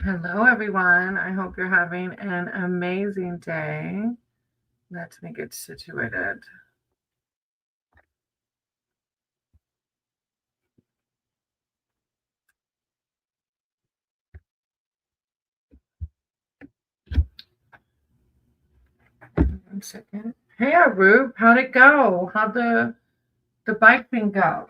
Hello, everyone. I hope you're having an amazing day. Let me get situated. One second. Hey, Arup, how'd it go? How'd the bike thing go?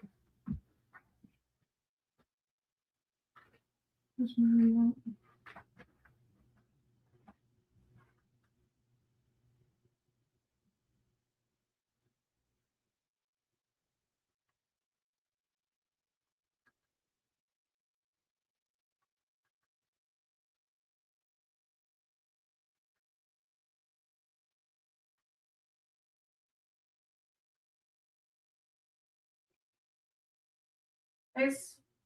Hey,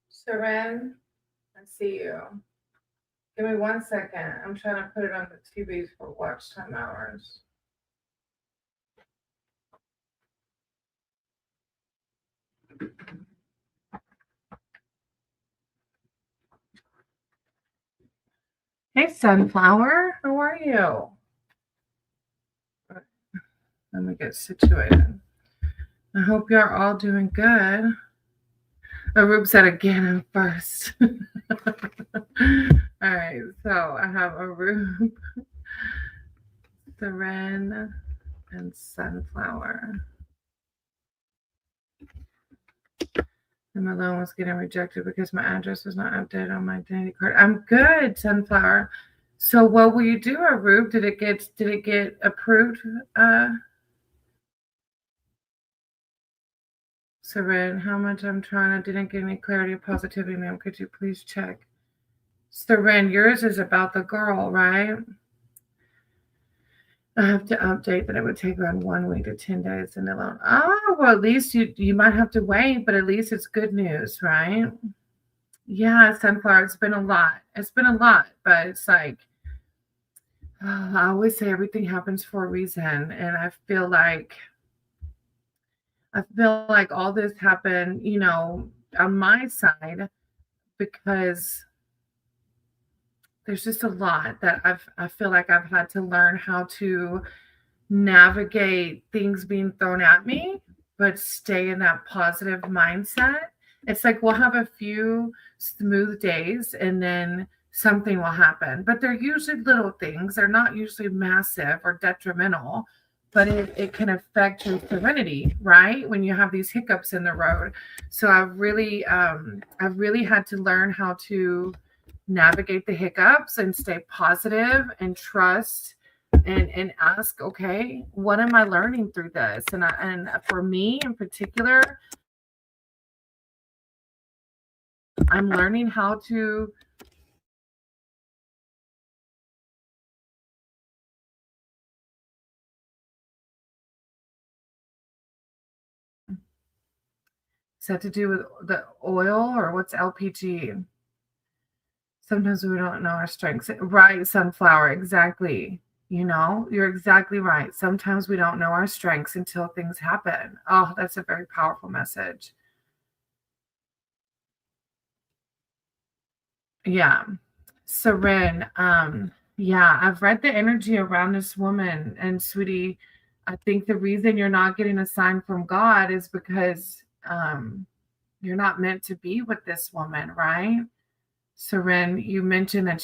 Seren, I see you. Give me 1 second. I'm trying to put it on the TV for watch time hours. Hey, Sunflower, how are you? Let me get situated. I hope you're all doing good. Arup said again I'm first. All right, so I have Arup, Seren, and Sunflower. And my loan was getting rejected because my address was not updated on my identity card. I'm good, Sunflower. So what will you do, Arup? Did it get approved? Seren, how much I'm trying? I didn't get any clarity or positivity, ma'am. Could you please check? Seren, yours is about the girl, right? I have to update that it would take around 1 week to 10 days in the loan. Oh, well, at least you might have to wait, but at least it's good news, right? Yeah, Sunflower, it's been a lot. It's been a lot, but it's like, I always say everything happens for a reason. And I feel like all this happened, on my side because there's just a lot that I feel like I've had to learn how to navigate things being thrown at me, but stay in that positive mindset. It's like we'll have a few smooth days and then something will happen, but they're usually little things. They're not usually massive or detrimental, but it can affect your serenity, right? When you have these hiccups in the road. So I've really had to learn how to navigate the hiccups and stay positive and trust and ask, okay, what am I learning through this? And for me in particular, I'm learning how to is that to do with the oil or what's LPG? Sometimes we don't know our strengths. Right, Sunflower, exactly. You're exactly right. Sometimes we don't know our strengths until things happen. Oh, that's a very powerful message. Yeah. Seren, yeah, I've read the energy around this woman, and sweetie, I think the reason you're not getting a sign from God is because you're not meant to be with this woman, right? Seren, you mentioned that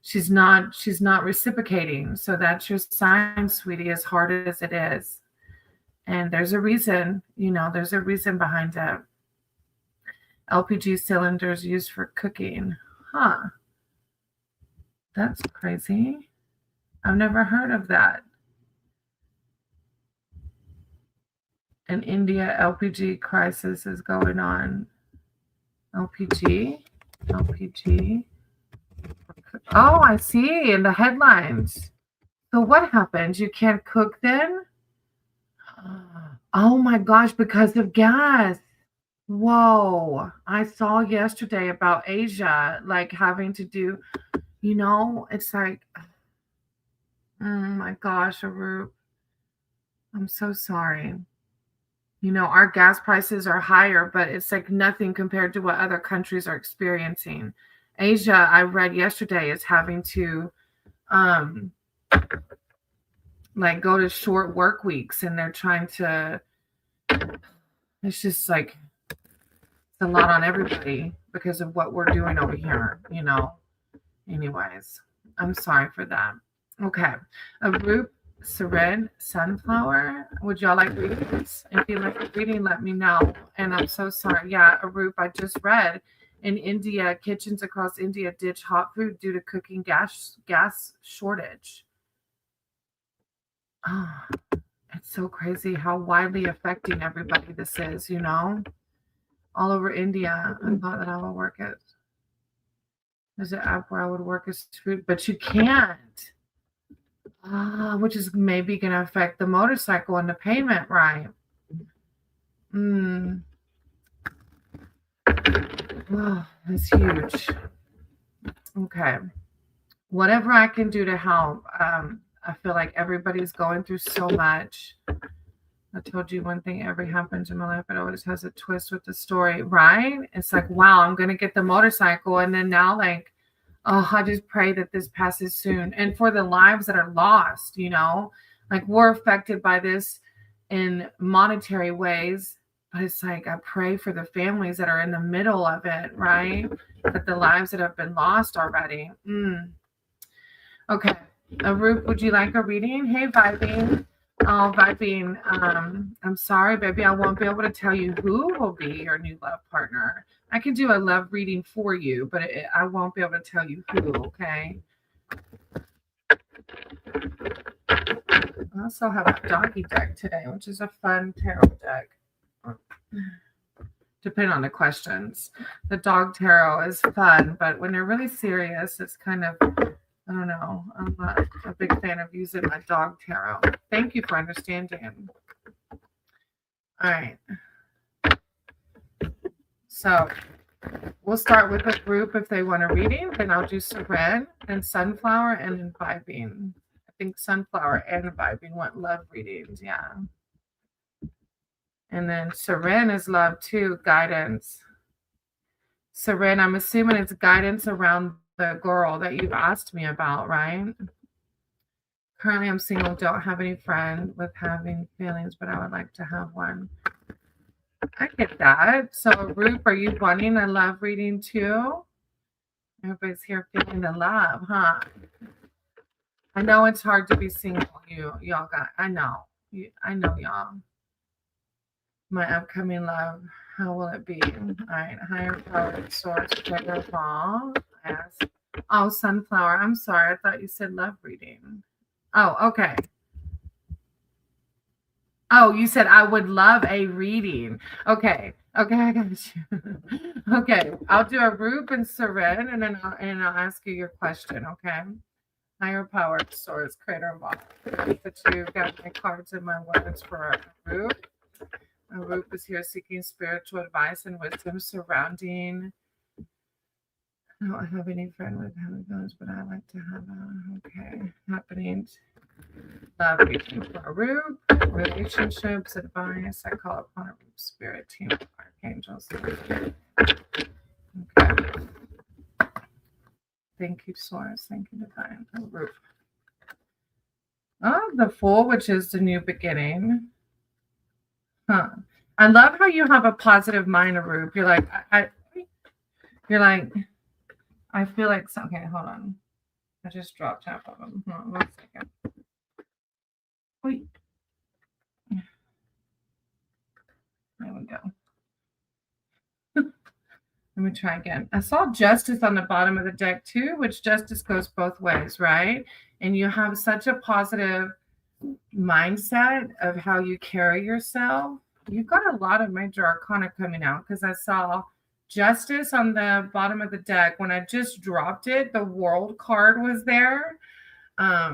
she's not reciprocating. So that's your sign, sweetie, as hard as it is. And there's a reason behind it. LPG cylinders used for cooking. Huh. That's crazy. I've never heard of that. In India, LPG crisis is going on. LPG? LPG? Oh, I see in the headlines. So what happens? You can't cook then? Oh my gosh, because of gas. Whoa. I saw yesterday about Asia, like having to do, it's like, oh my gosh, Arup, I'm so sorry. Our gas prices are higher, but it's like nothing compared to what other countries are experiencing. Asia, I read yesterday, is having to um like go to short work weeks, and they're trying to, it's just like it's a lot on everybody because of what we're doing over here. Anyways, I'm sorry for that. Okay. A root, syringe, sunflower. Would y'all like readings? If you like a reading, let me know. And I'm so sorry. Yeah, a root I just read. In India, kitchens across India ditch hot food due to cooking gas shortage. Oh, it's so crazy how widely affecting everybody this is. All over India. I thought that I would work it. There's an app where I would work as food, but you can't. Which is maybe going to affect the motorcycle and the payment, right? Oh, that's huge. Okay. Whatever I can do to help. I feel like everybody's going through so much. I told you one thing, every happens in my life, it always has a twist with the story, right? It's like, wow, I'm going to get the motorcycle. And then now, like, oh, I just pray that this passes soon. And for the lives that are lost, like we're affected by this in monetary ways. But it's like, I pray for the families that are in the middle of it, right? That the lives that have been lost already. Okay. Arup, would you like a reading? Hey, Vibing. Oh, Vibing. I'm sorry, baby. I won't be able to tell you who will be your new love partner. I can do a love reading for you, but I won't be able to tell you who, okay? I also have a doggy deck today, which is a fun tarot deck. Depending on the questions. The dog tarot is fun, but when they're really serious, it's kind of, I don't know. I'm not a big fan of using my dog tarot. Thank you for understanding. All right. So we'll start with a group if they want a reading. Then I'll do Seren and Sunflower and Vibing. I think Sunflower and Vibing want love readings. Yeah. And then Seren is love too, guidance. Seren, I'm assuming it's guidance around the girl that you've asked me about, right? Currently, I'm single, don't have any friend with having feelings, but I would like to have one. I get that. So, Rup, are you wanting a love reading too? Everybody's here feeling the love, huh? I know it's hard to be single. Y'all got. I know, y'all. My upcoming love. How will it be? All right, higher power source, trigger ball. Yes. Oh, Sunflower. I'm sorry. I thought you said love reading. Oh, okay. Oh, you said I would love a reading. Okay, I got you. Okay, I'll do a Rup and Seren, and then I'll ask you your question. Okay. Higher power source, creator of all. That you got my cards and my words for a Rup. A Rup is here seeking spiritual advice and wisdom surrounding. I don't have any friend with having those, but I like to have happenings. Love reaching for a Rup, relationships, advice. I call upon a Rup spirit team of archangels. Okay. Thank you, Source. Thank you, Divine. A Rup. Oh, the Fool, which is the new beginning. Huh. I love how you have a positive mind, Arup. You're like, I feel like, okay, hold on. I just dropped half of them. Hold on 1 second. Wait. There we go. Let me try again. I saw Justice on the bottom of the deck too, which Justice goes both ways, right? And you have such a positive mindset of how you carry yourself. You've got a lot of major arcana coming out because I saw Justice on the bottom of the deck. When I just dropped it, the World card was there. I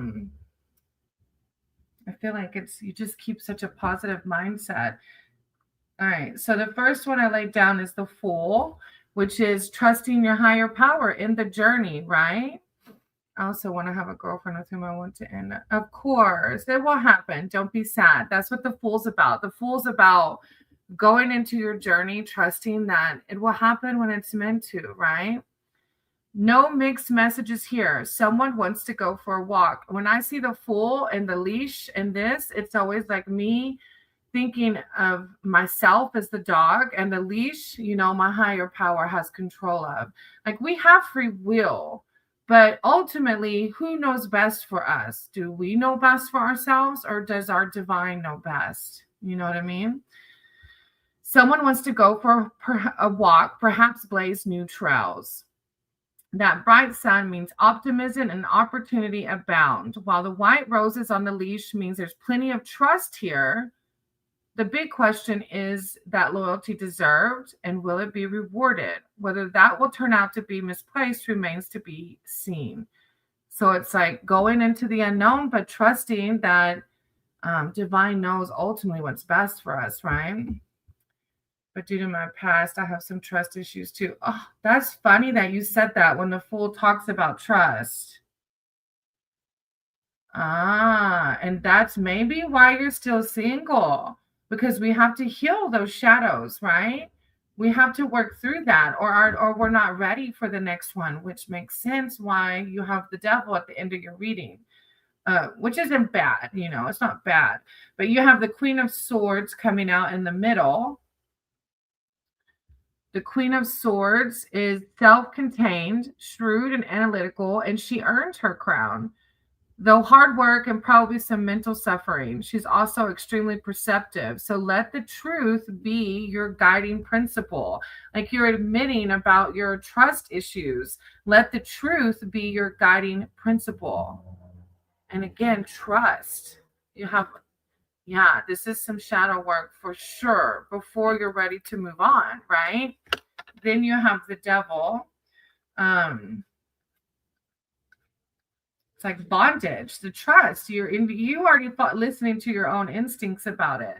feel like you just keep such a positive mindset. All right. So the first one I laid down is the Fool, which is trusting your higher power in the journey, right? I also want to have a girlfriend with whom I want to end. Of course, it will happen. Don't be sad. That's what the Fool's about. The Fool's about going into your journey, trusting that it will happen when it's meant to, right? No mixed messages here. Someone wants to go for a walk. When I see the Fool and the leash and this, it's always like me thinking of myself as the dog, and the leash, my higher power has control of. Like, we have free will, but ultimately, who knows best for us? Do we know best for ourselves, or does our divine know best? You know what I mean? Someone wants to go for a walk, perhaps blaze new trails. That bright sun means optimism and opportunity abound, while the white roses on the leash means there's plenty of trust here. The big question is that loyalty deserved, and will it be rewarded? Whether that will turn out to be misplaced remains to be seen. So it's like going into the unknown, but trusting that divine knows ultimately what's best for us, right? But due to my past, I have some trust issues too. Oh, that's funny that you said that when the Fool talks about trust. And that's maybe why you're still single, because we have to heal those shadows, right? We have to work through that, or we're not ready for the next one, which makes sense why you have the devil at the end of your reading, which isn't bad, it's not bad. But you have the Queen of Swords coming out in the middle. The Queen of Swords is self-contained, shrewd, and analytical, and she earned her crown. Though hard work and probably some mental suffering, she's also extremely perceptive. So let the truth be your guiding principle. Like, you're admitting about your trust issues. Let the truth be your guiding principle. And again, trust. This is some shadow work for sure before you're ready to move on, right? Then you have the devil. It's like bondage, the trust. You already listening to your own instincts about it.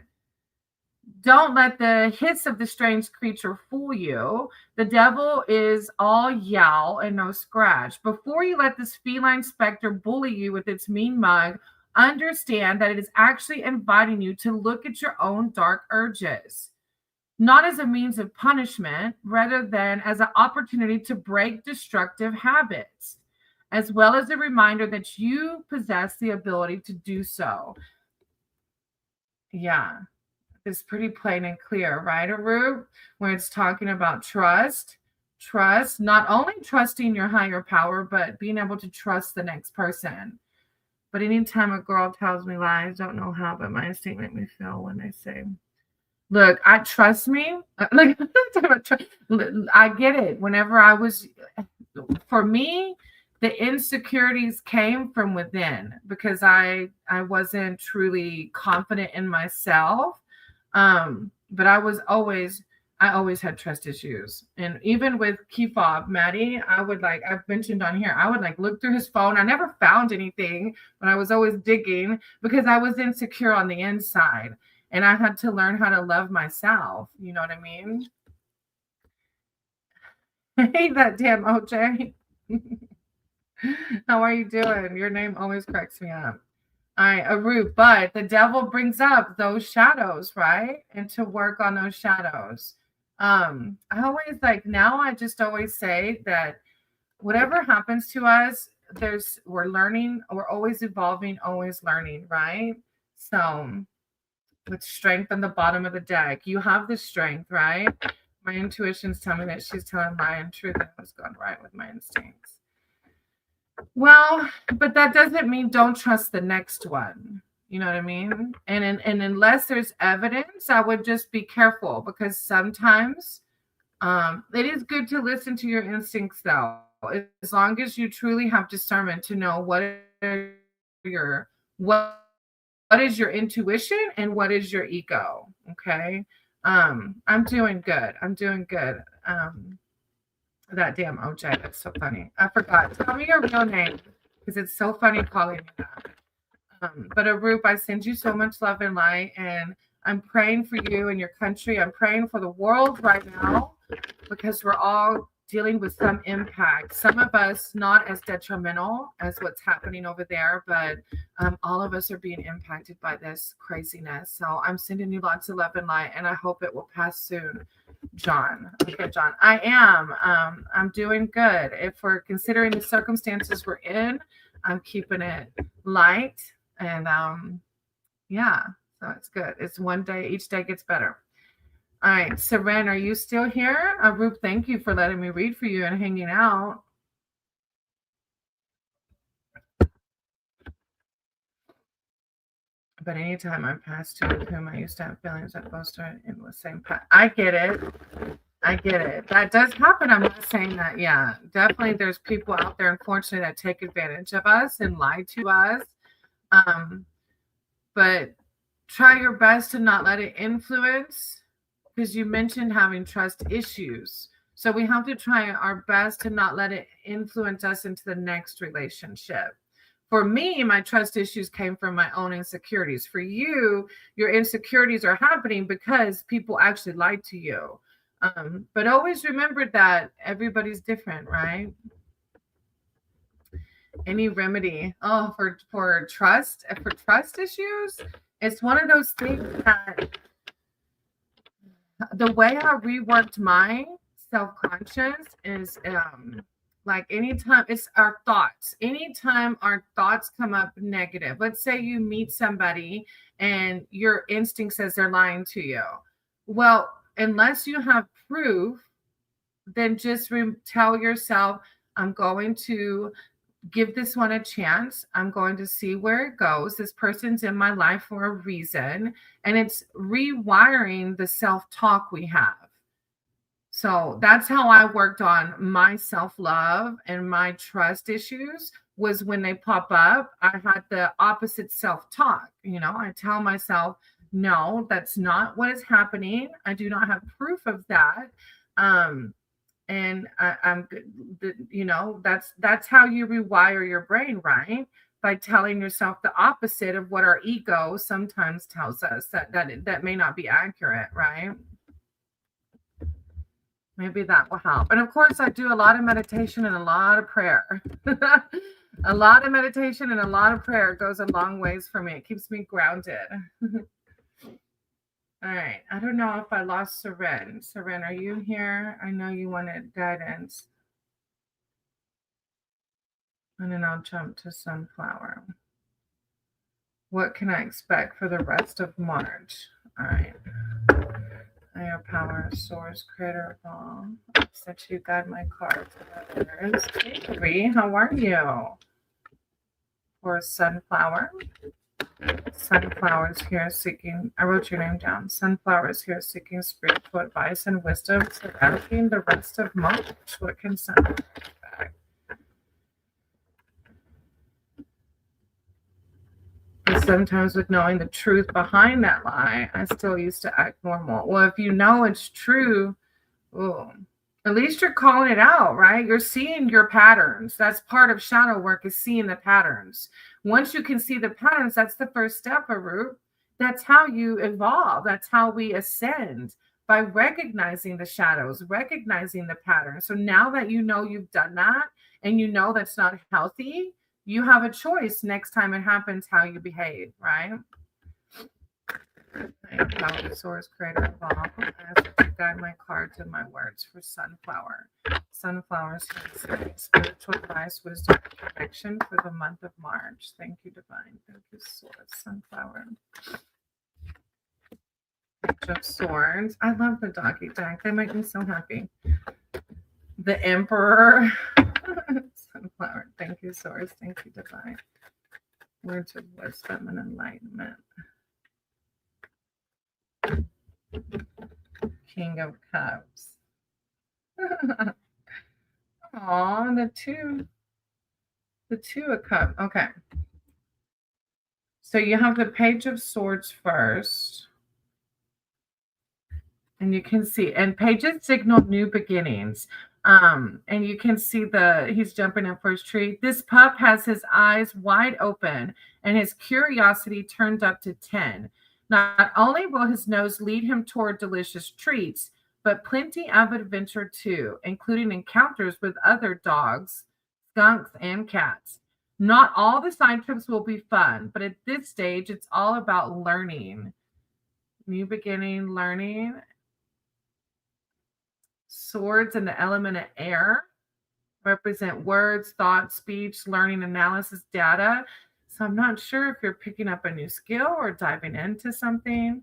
Don't let the hiss of the strange creature fool you. The devil is all yowl and no scratch. Before you let this feline specter bully you with its mean mug, understand that it is actually inviting you to look at your own dark urges, not as a means of punishment, rather than as an opportunity to break destructive habits, as well as a reminder that you possess the ability to do so. Yeah, it's pretty plain and clear, right, Aru? When it's talking about trust, not only trusting your higher power, but being able to trust the next person. But anytime a girl tells me lies, don't know how, but my instinct make me feel when they say, look, trust me. Like, I get it. Whenever for me, the insecurities came from within, because I wasn't truly confident in myself. But I always had trust issues. And even with Kefab, Maddie, I've mentioned on here, I would look through his phone. I never found anything, but I was always digging because I was insecure on the inside. And I had to learn how to love myself. You know what I mean? Hey, that damn OJ. How are you doing? Your name always cracks me up. Aru, but the devil brings up those shadows, right? And to work on those shadows. I always now I just always say that whatever happens to us, we're learning, we're always evolving, always learning, right? So with strength on the bottom of the deck, you have the strength, right? My intuition's telling me that she's telling lie and truth, and what's going right with my instincts. Well, but that doesn't mean don't trust the next one. You know what I mean? And unless there's evidence, I would just be careful, because sometimes it is good to listen to your instincts, though, as long as you truly have discernment to know what is your intuition and what is your ego. Okay. I'm doing good. That damn OJ, that's so funny. I forgot. Tell me your real name, because it's so funny calling me that. But Arup, I send you so much love and light, and I'm praying for you and your country. I'm praying for the world right now, because we're all dealing with some impact. Some of us not as detrimental as what's happening over there, but all of us are being impacted by this craziness. So I'm sending you lots of love and light, and I hope it will pass soon. John. Okay, John. I am. I'm doing good. If we're considering the circumstances we're in, I'm keeping it light and yeah, so it's good. It's one day, each day gets better. All right, Seren, are you still here? Rup, thank you for letting me read for you and hanging out. But anytime I'm past two with whom I used to have feelings that both started in the same path. I get it. I get it. That does happen. I'm not saying that. Yeah, definitely. There's people out there, unfortunately, that take advantage of us and lie to us. But try your best to not let it influence, because you mentioned having trust issues. So we have to try our best to not let it influence us into the next relationship. For me, my trust issues came from my own insecurities. For you, your insecurities are happening because people actually lied to you. But always remember that everybody's different, right? Any remedy? Oh, for trust issues, it's one of those things that the way I reworked my self-conscious is like anytime it's our thoughts. Anytime our thoughts come up negative, let's say you meet somebody and your instinct says they're lying to you. Well, unless you have proof, then just tell yourself, I'm going to give this one a chance. I'm going to see where it goes. This person's in my life for a reason. And it's rewiring the self-talk we have. So that's how I worked on my self-love and my trust issues. Was when they pop up, I had the opposite self-talk. I tell myself, no, that's not what is happening. I do not have proof of that. And I'm that's how you rewire your brain, right? By telling yourself the opposite of what our ego sometimes tells us that may not be accurate, right? Maybe that will help. And of course, I do a lot of meditation and a lot of prayer. A lot of meditation and a lot of prayer goes a long ways for me. It keeps me grounded. All right. I don't know if I lost Seren. Seren, are you here? I know you wanted guidance. And then I'll jump to Sunflower. What can I expect for the rest of March? All right. Higher power, source, creator of all. Set you guide my cards. Hey, Bree, how are you? For Sunflower. Sunflower is here seeking, I wrote your name down. Sunflower is here seeking spiritual advice and wisdom surrounding the rest of March. What can Sunflower back? But sometimes with knowing the truth behind that lie, I still used to act normal. Well, if you know it's true, at least you're calling it out, right? You're seeing your patterns. That's part of shadow work, is seeing the patterns. Once you can see the patterns, that's the first step, Arup. That's how you evolve. That's how we ascend, by recognizing the shadows, recognizing the patterns. So now that you know you've done that and you know that's not healthy, you have a choice next time it happens how you behave, right? Power source, creator of all. I ask that you guide my cards and my words for Sunflower. Sunflower's spiritual advice, wisdom, and connection for the month of March. Thank you, Divine. Thank you, Source. Sunflower. Page of Swords. I love the doggy deck. They make me so happy. The Emperor. Sunflower. Thank you, Source. Thank you, Divine. Words of wisdom and enlightenment. King of Cups. Aw, the two of Cups. Okay. So you have the Page of Swords first. And you can see, and pages signal new beginnings. And you can see he's jumping up for his treat. This pup has his eyes wide open and his curiosity turned up to 10. Not only will his nose lead him toward delicious treats, but plenty of adventure too, including encounters with other dogs, skunks, and cats. Not all the side trips will be fun, but at this stage, it's all about learning. New beginning, learning. Swords and the element of air represent words, thought, speech, learning, analysis, data. So I'm not sure if you're picking up a new skill or diving into something.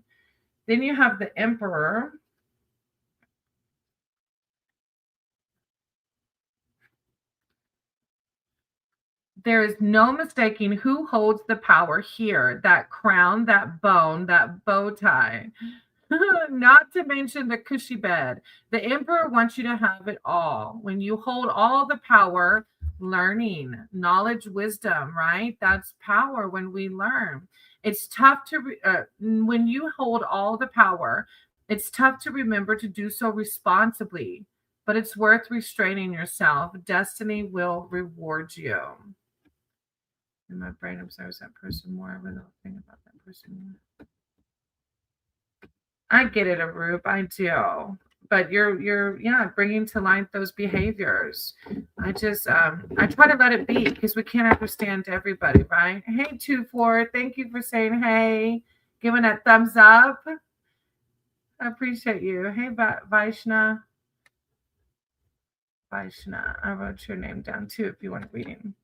Then you have the Emperor. There is no mistaking who holds the power here. That crown, that bone, that bow tie. Not to mention the cushy bed. The emperor wants you to have it all. When you hold all the power, learning, knowledge, wisdom, right? That's power when we learn. It's tough to, when you hold all the power, it's tough to remember to do so responsibly, but it's worth restraining yourself. Destiny will reward you. In my brain observes that person more. I really don't think about that person more. I get it, Arup. I do. But you're yeah, bringing to light those behaviors. I try to let it be because we can't understand everybody, right? Hey, 2-4, thank you for saying hey, giving that thumbs up. I appreciate you. Hey, Vaishna. Vaishna. I wrote your name down too if you want reading.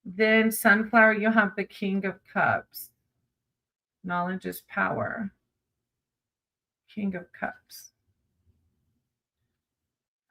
Then Sunflower, you have the King of Cups. Knowledge is power. King of Cups.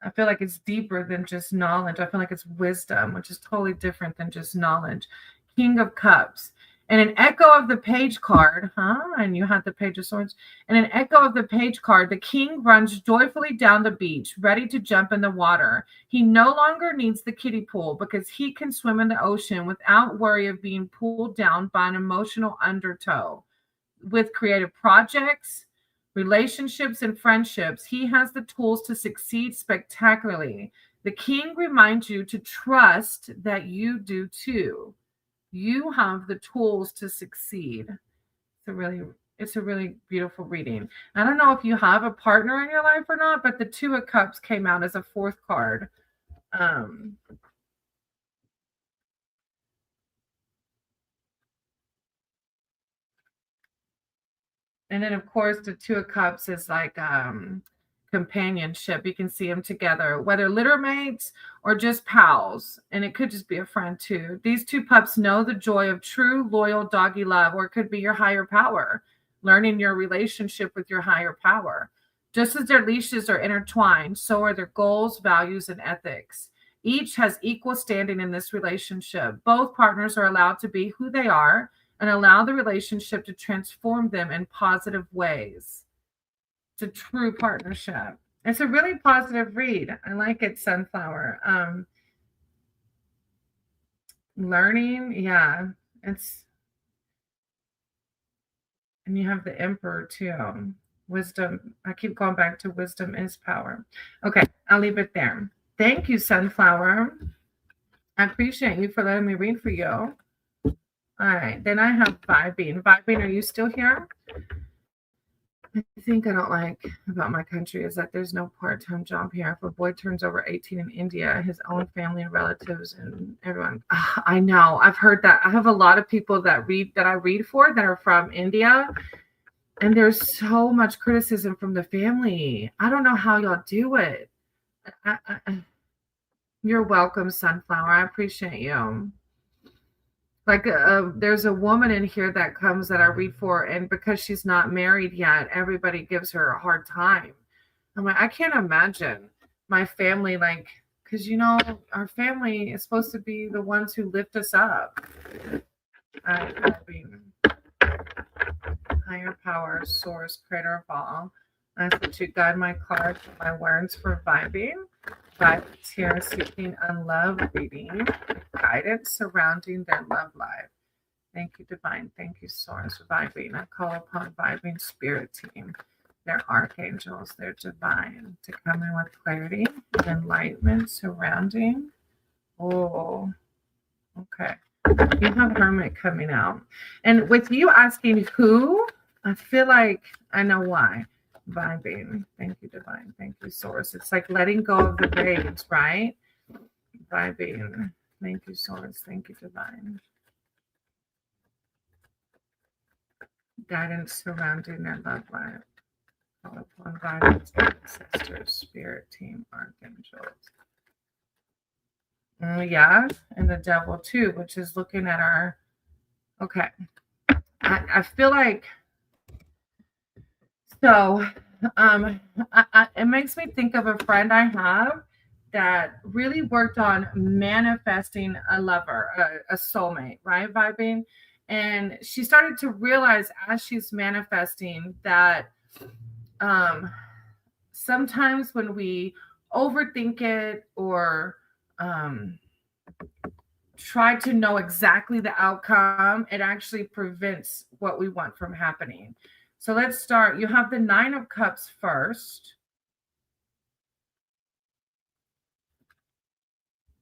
I feel like it's deeper than just knowledge. I feel like it's wisdom, which is totally different than just knowledge. King of Cups. And an echo of the page card, and you had the Page of Swords. And an echo of the page card, the king runs joyfully down the beach, ready to jump in the water. He no longer needs the kiddie pool because he can swim in the ocean without worry of being pulled down by an emotional undertow. With creative projects, relationships, and friendships, he has the tools to succeed spectacularly. The king reminds you to trust that you do too. You have the tools to succeed. It's a really beautiful reading. I don't know if you have a partner in your life or not, but the Two of Cups came out as a fourth card. And then, of course, the Two of Cups is like companionship. You can see them together, whether litter mates or just pals. And it could just be a friend, too. These two pups know the joy of true, loyal doggy love, or it could be your higher power, learning your relationship with your higher power. Just as their leashes are intertwined, so are their goals, values, and ethics. Each has equal standing in this relationship. Both partners are allowed to be who they are and allow the relationship to transform them in positive ways. It's a true partnership. It's a really positive read. I like it, Sunflower. Learning, yeah. It's and you have the Emperor too. Wisdom. I keep going back to wisdom is power. Okay, I'll leave it there. Thank you, Sunflower. I appreciate you for letting me read for you. All right, then I have Vibing. Vibing, are you still here? I think I don't like about my country is that there's no part-time job here. If a boy turns over 18 in India, his own family and relatives and everyone. I know. I've heard that. I have a lot of people that I read for that are from India, and there's so much criticism from the family. I don't know how y'all do it. You're welcome, Sunflower. I appreciate you. Like there's a woman in here that comes that I read for, and because she's not married yet, everybody gives her a hard time. I'm like, I can't imagine my family, like, because our family is supposed to be the ones who lift us up. I mean, higher power, source, creator of all. I ask that you guide my cards, my words for vibing. Vibes here seeking a love reading, guidance surrounding their love life. Thank you, Divine. Thank you, Source. Vibing. I call upon Vibing Spirit Team, their archangels, their divine, to come in with clarity and enlightenment surrounding. Oh, okay. You have Hermit coming out. And with you asking who, I feel like I know why. Vibing. Thank you, Divine. Thank you, Source. It's like letting go of the rage, right? Vibing. Thank you, Source. Thank you, Divine. Guidance surrounding their love life. call upon guidance, ancestors, spirit team, archangels. Yeah, and the devil too, which is looking at our. Okay, I feel like so. It makes me think of a friend I have that really worked on manifesting a lover, a soulmate, right? Vibing. And she started to realize as she's manifesting that um, sometimes when we overthink it or um, try to know exactly the outcome, it actually prevents what we want from happening. So let's start. You have the Nine of Cups first.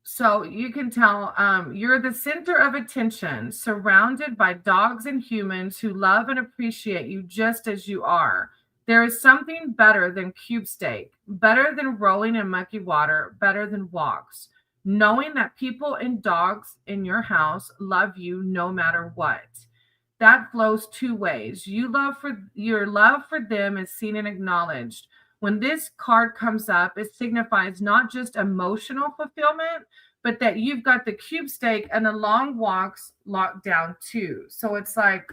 So you can tell you're the center of attention, surrounded by dogs and humans who love and appreciate you just as you are. There is something better than cube steak, better than rolling in mucky water, better than walks. Knowing that people and dogs in your house love you no matter what. That flows two ways. Your love for them is seen and acknowledged. When this card comes up, it signifies not just emotional fulfillment, but that you've got the cube steak and the long walks locked down too. So it's like,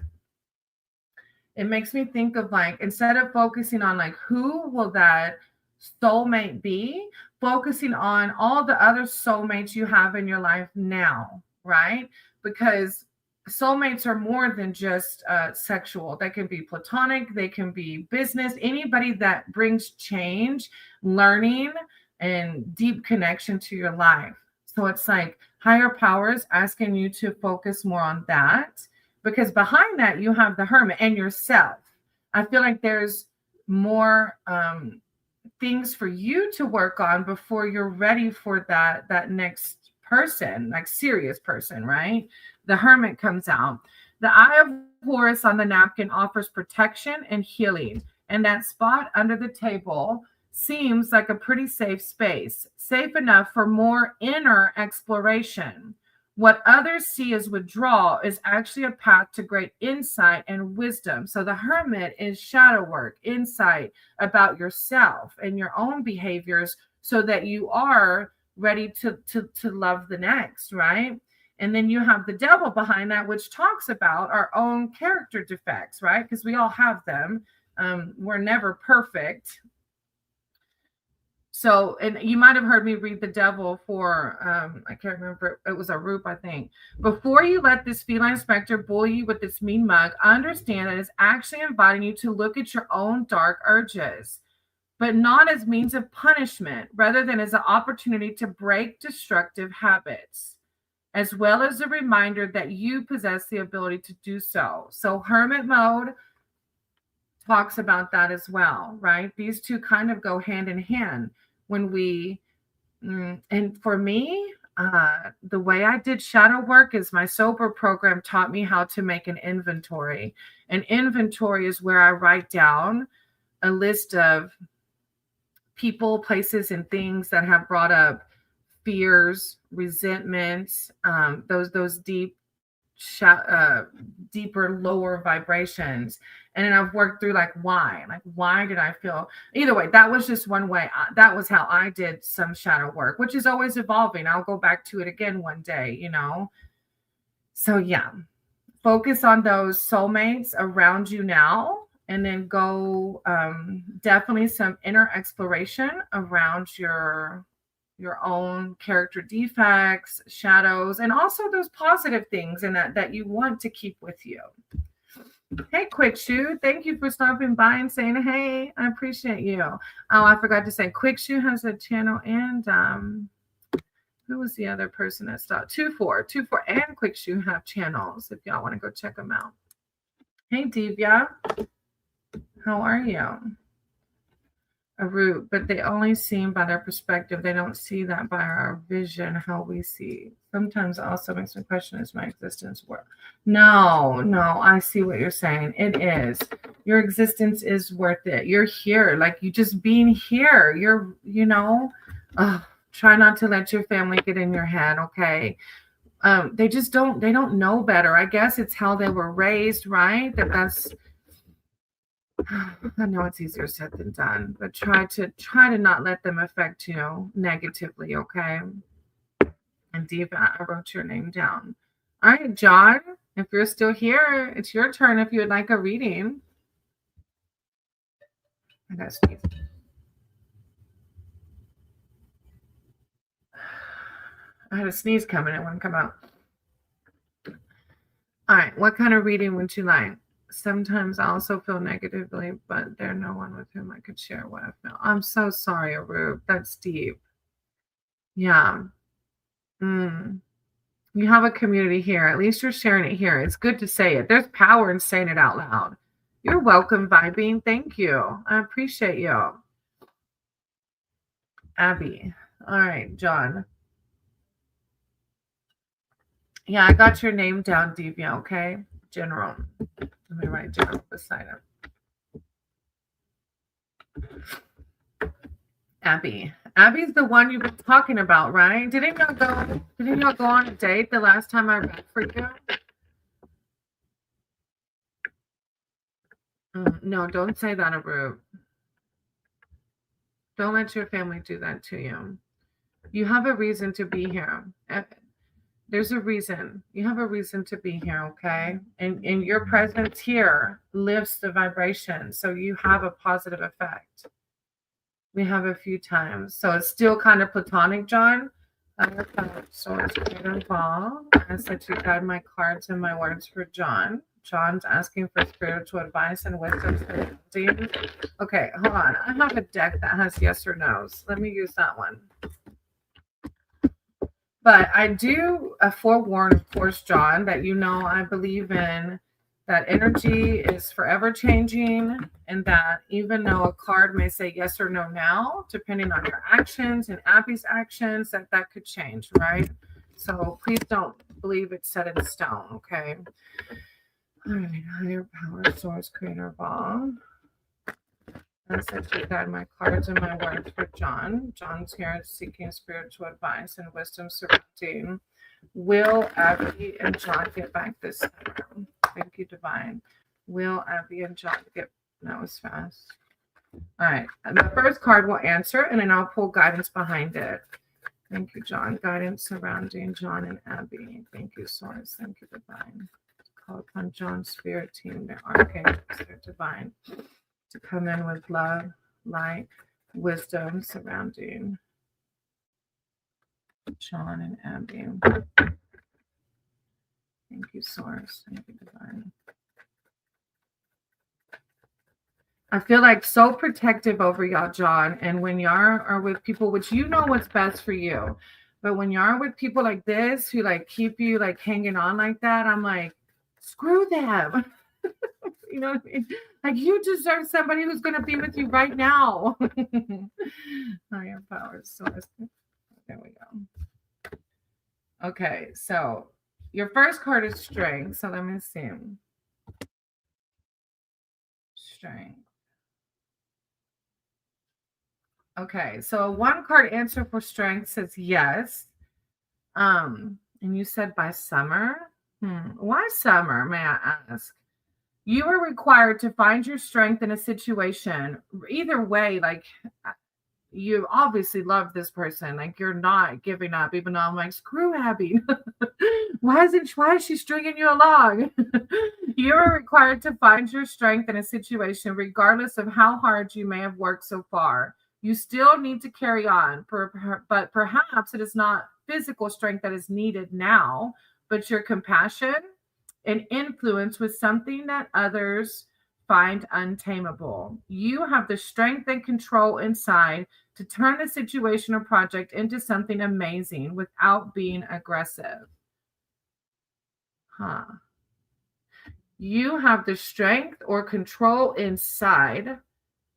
it makes me think of like, instead of focusing on like, who will that soulmate be, focusing on all the other soulmates you have in your life now, right? Because soulmates are more than just sexual. They can be platonic, they can be business, anybody that brings change, learning, and deep connection to your life. So it's like higher powers asking you to focus more on that, because behind that you have the Hermit and yourself. I feel like there's more things for you to work on before you're ready for that next person, like serious person, right? The Hermit comes out. The Eye of Horus on the napkin offers protection and healing, and that spot under the table seems like a pretty safe space, safe enough for more inner exploration. What others see as withdrawal is actually a path to great insight and wisdom. So the Hermit is shadow work, insight about yourself and your own behaviors so that you are ready to love the next, right? And then you have the Devil behind that, which talks about our own character defects, right? Because we all have them. We're never perfect. So, and you might have heard me read the Devil for, I can't remember, it was a Roop, I think. Before you let this feline specter bully you with its mean mug, understand that it's actually inviting you to look at your own dark urges, but not as means of punishment, rather than as an opportunity to break destructive habits, as well as a reminder that you possess the ability to do so. So, Hermit mode talks about that as well, right? These two kind of go hand in hand when we, and for me, the way I did shadow work is my sober program taught me how to make an inventory. An inventory is where I write down a list of people, places, and things that have brought up fears, resentments, those deeper, lower vibrations. And then I've worked through like why did I feel either way. That was just one way. That was how I did some shadow work, which is always evolving. I'll go back to it again one day, So yeah, focus on those soulmates around you now, and then go definitely some inner exploration around your own character defects, shadows, and also those positive things and that you want to keep with you. Hey, Quick Shoe, thank you for stopping by and saying hey. I appreciate you. Oh, I forgot to say, Quick Shoe has a channel, and who was the other person that stopped? 24 and Quick Shoe have channels if y'all want to go check them out. Hey, Divya, how are you? A root, but they only see by their perspective. They don't see that by our vision, how we see. Sometimes also makes me question, is my existence worth? No, I see what you're saying. It is. Your existence is worth it. You're here. Like, you just being here. You're, try not to let your family get in your head, okay? They don't know better. I guess it's how they were raised, right? That's I know it's easier said than done, but try to not let them affect you negatively, okay? And Diva, I wrote your name down. All right, John, if you're still here, it's your turn if you would like a reading. I gotta sneeze. I had a sneeze coming, it wouldn't come out. All right, what kind of reading would you like? Sometimes I also feel negatively, but there's no one with whom I could share what I feel. I'm so sorry, Arup. That's deep. Yeah. Mm. You have a community here. At least you're sharing it here. It's good to say it. There's power in saying it out loud. You're welcome, Vibing. Thank you. I appreciate you. Abby. All right, John. Yeah, I got your name down, Divya, okay? General. Let me write General beside him. Abby. Abby's the one you've been talking about, right? Didn't y'all go on a date the last time I read for you? No, don't say that, Arup. Don't let your family do that to you. You have a reason to be here. There's a reason. You have a reason to be here, okay? And your presence here lifts the vibration, so you have a positive effect. We have a few times. So it's still kind of platonic, John. Swords, Creator Ball. I said to guide my cards and my words for John. John's asking for spiritual advice and wisdom. Okay, hold on. I have a deck that has yes or no's. Let me use that one. But I do forewarn, of course, John, that I believe in that energy is forever changing, and that even though a card may say yes or no now, depending on your actions and Abby's actions, that could change, right? So please don't believe it's set in stone, okay? All right, higher power, source, creator of all. I said to guide my cards and my words for John. John's here seeking spiritual advice and wisdom surrounding. Will Abby and John get back this time? Thank you, Divine. Will Abby and John get... That was fast. All right. The first card will answer, and then I'll pull guidance behind it. Thank you, John. Guidance surrounding John and Abby. Thank you, Source. Thank you, Divine. Call upon John's spirit team, their archangels, their divine, to come in with love, light, wisdom surrounding John and Abby. Thank you, Source. Thank you, Divine. I feel like so protective over y'all, John. And when y'all are with people, which you know what's best for you, but when y'all are with people like this who like keep you like hanging on like that, I'm like, screw them. You know what I mean? Like, you deserve somebody who's going to be with you right now. Higher power source. There we go. Okay, so your first card is strength. So let me see. Strength. Okay, so one card answer for strength says yes. And you said by summer. Why summer, may I ask? You are required to find your strength in a situation. Either way, like, you obviously love this person. Like, you're not giving up, even though I'm like, screw Abby. Why is she stringing you along? You are required to find your strength in a situation, regardless of how hard you may have worked so far. You still need to carry on, but perhaps it is not physical strength that is needed now, but your compassion and influence with something that others find untamable. You have the strength and control inside to turn a situation or project into something amazing without being aggressive. You have the strength or control inside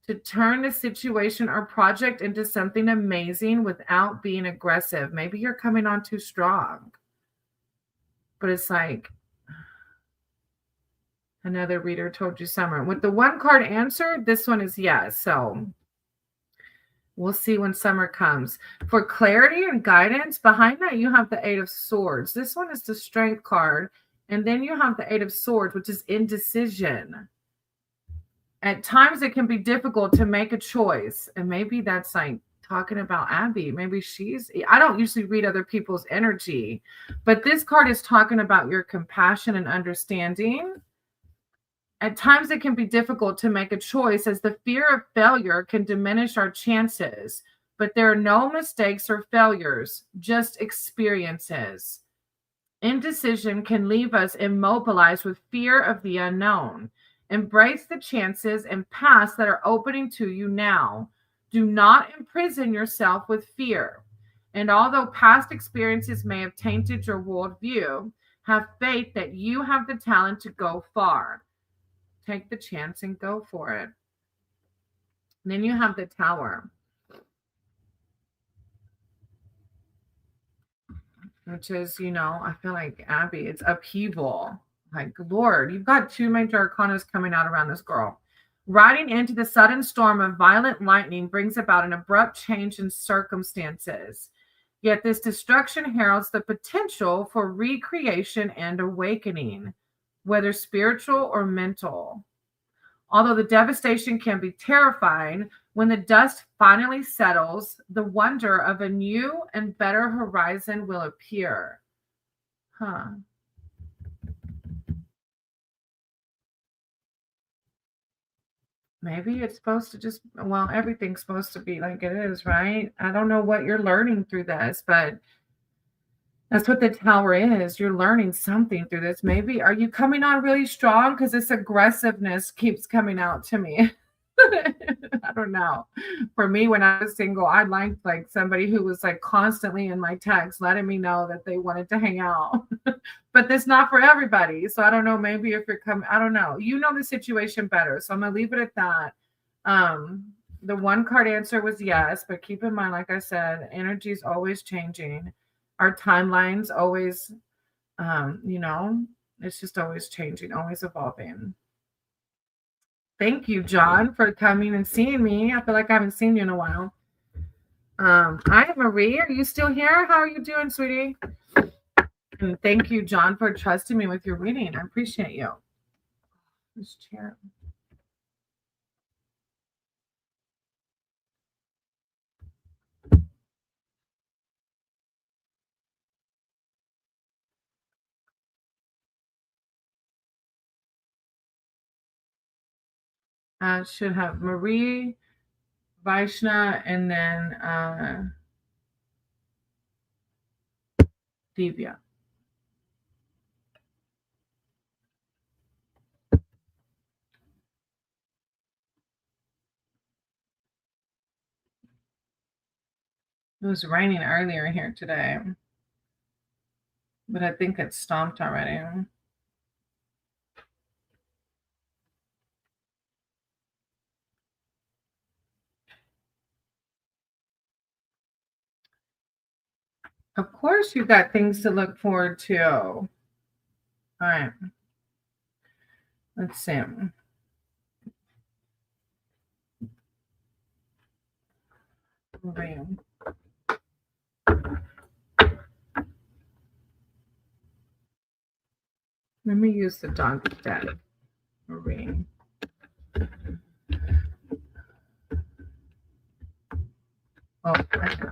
to turn a situation or project into something amazing without being aggressive. Maybe you're coming on too strong, but it's like, another reader told you summer. With the one card answer, this one is yes. So we'll see when summer comes. For clarity and guidance, behind that, you have the Eight of Swords. This one is the Strength card. And then you have the Eight of Swords, which is indecision. At times it can be difficult to make a choice. And maybe that's like talking about Abby. Maybe I don't usually read other people's energy, but this card is talking about your compassion and understanding. At times it can be difficult to make a choice as the fear of failure can diminish our chances, but there are no mistakes or failures, just experiences. Indecision can leave us immobilized with fear of the unknown. Embrace the chances and paths that are opening to you now. Do not imprison yourself with fear. And although past experiences may have tainted your worldview, have faith that you have the talent to go far. Take the chance and go for it. And then you have the Tower, which is, I feel like Abby, it's upheaval. Like, Lord, you've got two major arcanas coming out around this girl. Riding into the sudden storm of violent lightning brings about an abrupt change in circumstances. Yet this destruction heralds the potential for recreation and awakening, whether spiritual or mental. Although the devastation can be terrifying, when the dust finally settles, the wonder of a new and better horizon will appear. Huh. Maybe it's supposed to everything's supposed to be like it is, right? I don't know what you're learning through this, but that's what the Tower is. You're learning something through this. Maybe are you coming on really strong? Because this aggressiveness keeps coming out to me. I don't know. For me, when I was single, I liked like somebody who was like constantly in my text letting me know that they wanted to hang out. But that's not for everybody. So I don't know. Maybe if you're coming, I don't know. You know the situation better. So I'm gonna leave it at that. The one card answer was yes, but keep in mind, like I said, energy is always changing. Our timelines always, it's just always changing, always evolving. Thank you, John, for coming and seeing me. I feel like I haven't seen you in a while. Hi, Marie. Are you still here? How are you doing, sweetie? And thank you, John, for trusting me with your reading. I appreciate you. This chair. Should have Marie, Vaishna, and then Divya. It was raining earlier here today, but I think it stopped already. Of course, you've got things to look forward to. All right. Let's see. Marie. Let me use the dog deck. Marie. Oh, I know.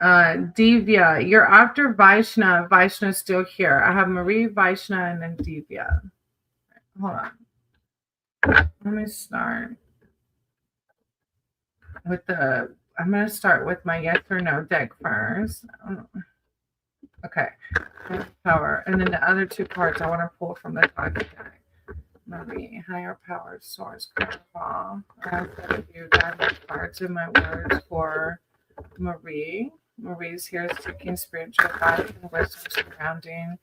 Divya, you're after Vaishna. Vaishna's still here. I have Marie, Vaishna, and then Divya. Hold on. Let me start with I'm going to start with my yes or no deck first. Okay. Power. And then the other two cards I want to pull from the dog deck. Marie, higher power, source, carnival. I have to do guidance cards in my words for Marie. Marie's here seeking spiritual guidance and wisdom surrounding.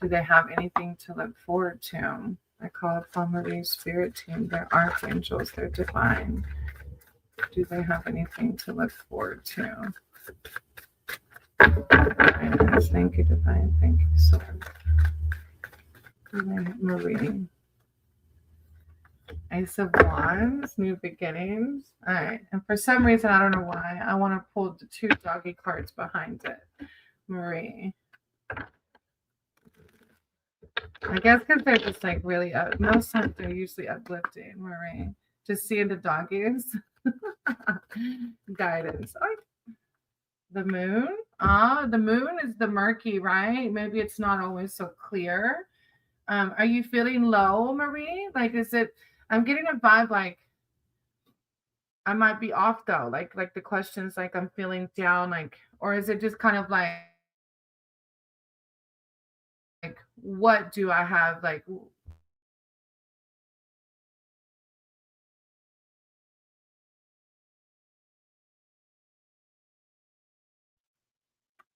Do they have anything to look forward to? I call upon Marie's spirit team, their archangels, their divine. Do they have anything to look forward to? Thank you, divine. Thank you, soul. Marie. Ace of Wands, new beginnings. All right. And for some reason, I don't know why, I want to pull the two doggy cards behind it. Marie. I guess because they're just like really most times they're usually uplifting, Marie. Just seeing the doggies. Guidance. Oh, the moon. Ah, the moon is the murky, right? Maybe it's not always so clear. Are you feeling low, Marie? Like, is it? I'm getting a vibe like I might be off though. Like the questions, like I'm feeling down, like, or is it just kind of like what do I have? Like, I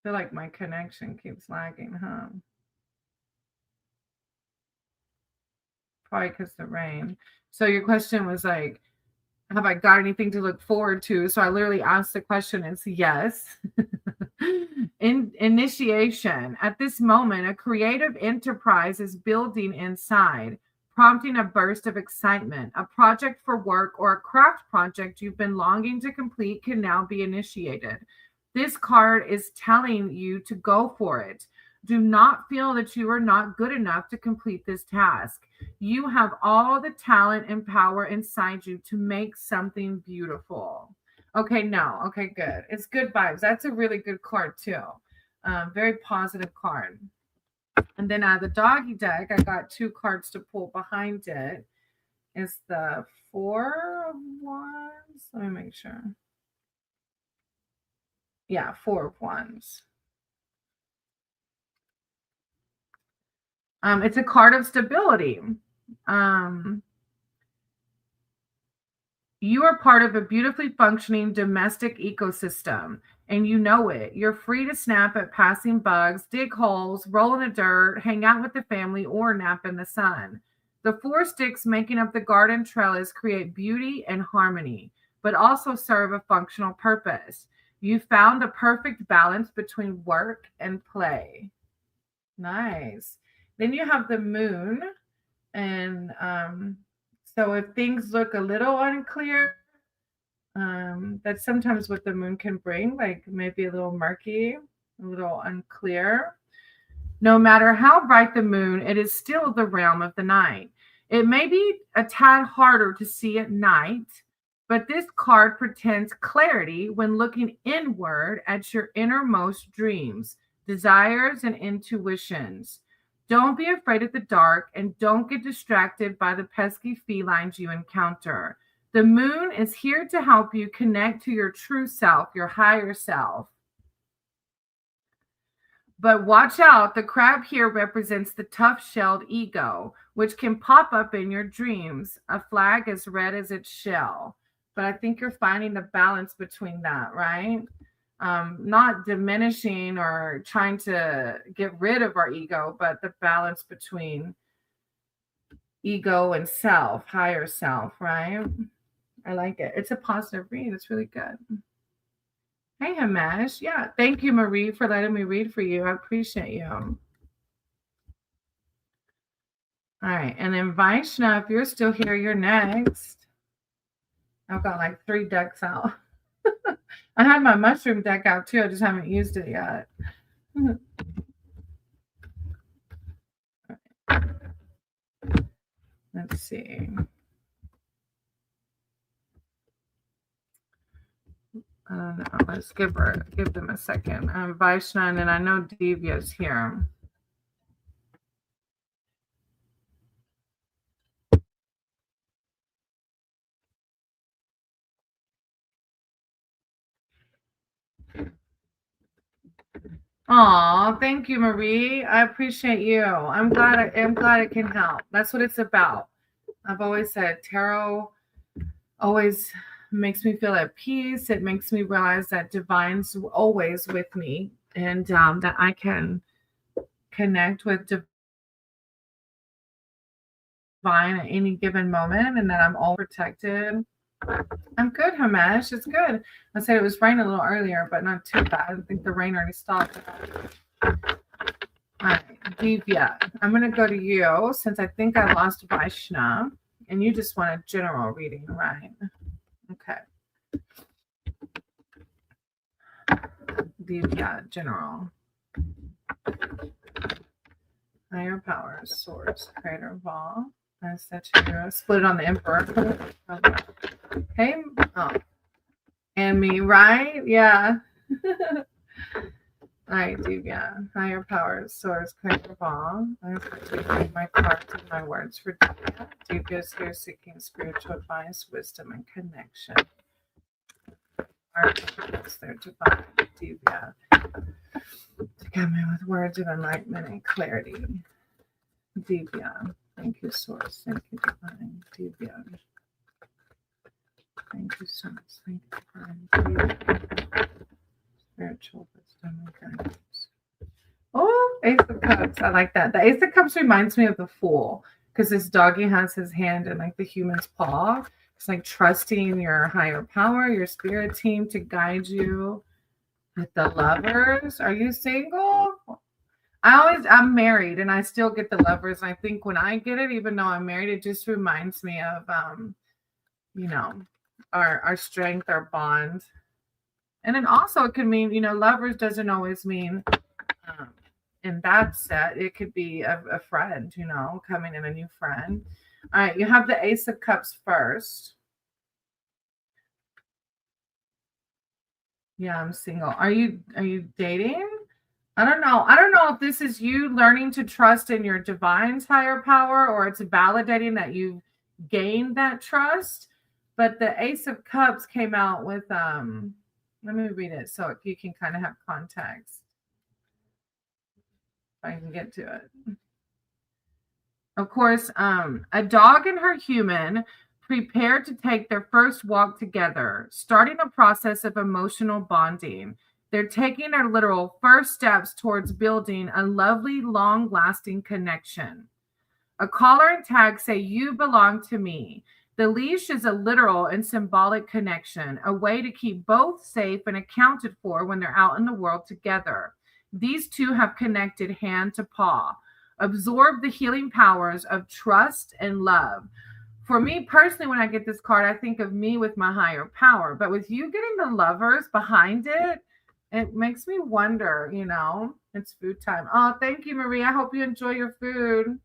feel like my connection keeps lagging, huh? Probably because the rain. So your question was like, have I got anything to look forward to? So I literally asked the question, it's yes. In initiation, at this moment, a creative enterprise is building inside, prompting a burst of excitement. A project for work or a craft project you've been longing to complete can now be initiated. This card is telling you to go for it. Do not feel that you are not good enough to complete this task. You have all the talent and power inside you to make something beautiful. Okay, no. Okay, good. It's good vibes. That's a really good card, too. Very positive card. And then out of the doggy deck, I got two cards to pull behind it. It's the Four of Wands. Let me make sure. Yeah, Four of Wands. It's a card of stability. Um, You are part of a beautifully functioning domestic ecosystem, and you know it. You're free to snap at passing bugs, dig holes, roll in the dirt, hang out with the family, or nap in the sun. The four sticks making up the garden trellis create beauty and harmony, but also serve a functional purpose. You found a perfect balance between work and play. Nice. Then you have the moon, and so if things look a little unclear, that's sometimes what the moon can bring, like maybe a little murky, a little unclear. No matter how bright the moon, it is still the realm of the night. It may be a tad harder to see at night, but this card pretends clarity when looking inward at your innermost dreams, desires, and intuitions. Don't be afraid of the dark and don't get distracted by the pesky felines you encounter. The moon is here to help you connect to your true self, your higher self. But watch out, the crab here represents the tough shelled ego, which can pop up in your dreams, a flag as red as its shell. But I think you're finding the balance between that, right? Not diminishing or trying to get rid of our ego, but the balance between ego and self, higher self, right? I like it. It's a positive read. It's really good. Hey, Hamesh. Yeah. Thank you, Marie, for letting me read for you. I appreciate you. All right. And then Vaishna, if you're still here, you're next. I've got like three decks out. I had my mushroom deck out too. I just haven't used it yet. Let's see. I don't know. Let's give them a second. Vaishna, and then I know Divya's here. Aw, thank you, Marie. I appreciate you. I'm glad it can help. That's what it's about. I've always said tarot always makes me feel at peace. It makes me realize that divine's always with me, and that I can connect with divine at any given moment, and that I'm all protected. I'm good, Hamesh. It's good. I said it was raining a little earlier, but not too bad. I think the rain already stopped. All right, Divya, I'm going to go to you since I think I lost Vaishna, and you just want a general reading, right? Okay. Divya, general. higher power, source, creator of all. I set you split it on the emperor. Okay. Oh, and me, right? Yeah. I do, yeah. Higher power, source, creator of all. I'm taking my cards and my words for Divya. Divya is here seeking spiritual advice, wisdom, and connection. Articles, their divine Divya. To come in with words of enlightenment and clarity. Divya. Thank you, source. Thank you, divine. Divya. Thank you, source. Thank you, divine. Divya. Spiritual wisdom and guidance. Oh, Ace of Cups. I like that. The Ace of Cups reminds me of the Fool because this doggy has his hand in like the human's paw. It's like trusting your higher power, your spirit team to guide you. With the Lovers, are you single? I'm married and I still get the Lovers. I think when I get it, even though I'm married, it just reminds me of, you know, our strength, our bond. And then also it could mean, Lovers doesn't always mean, in that set, it could be a friend, coming in, a new friend. All right, you have the Ace of Cups first. Yeah, I'm single. Are you dating? I don't know. I don't know if this is you learning to trust in your divine's higher power or it's validating that you've gained that trust. But the Ace of Cups came out with let me read it so you can kind of have context. If I can get to it. Of course, a dog and her human prepare to take their first walk together, starting a process of emotional bonding. They're taking their literal first steps towards building a lovely, long lasting connection. A collar and tag say, "You belong to me." The leash is a literal and symbolic connection, a way to keep both safe and accounted for when they're out in the world together. These two have connected hand to paw. Absorb the healing powers of trust and love. For me personally, when I get this card, I think of me with my higher power. But with you getting the Lovers behind it, it makes me wonder, it's food time. Oh, thank you, Marie. I hope you enjoy your food.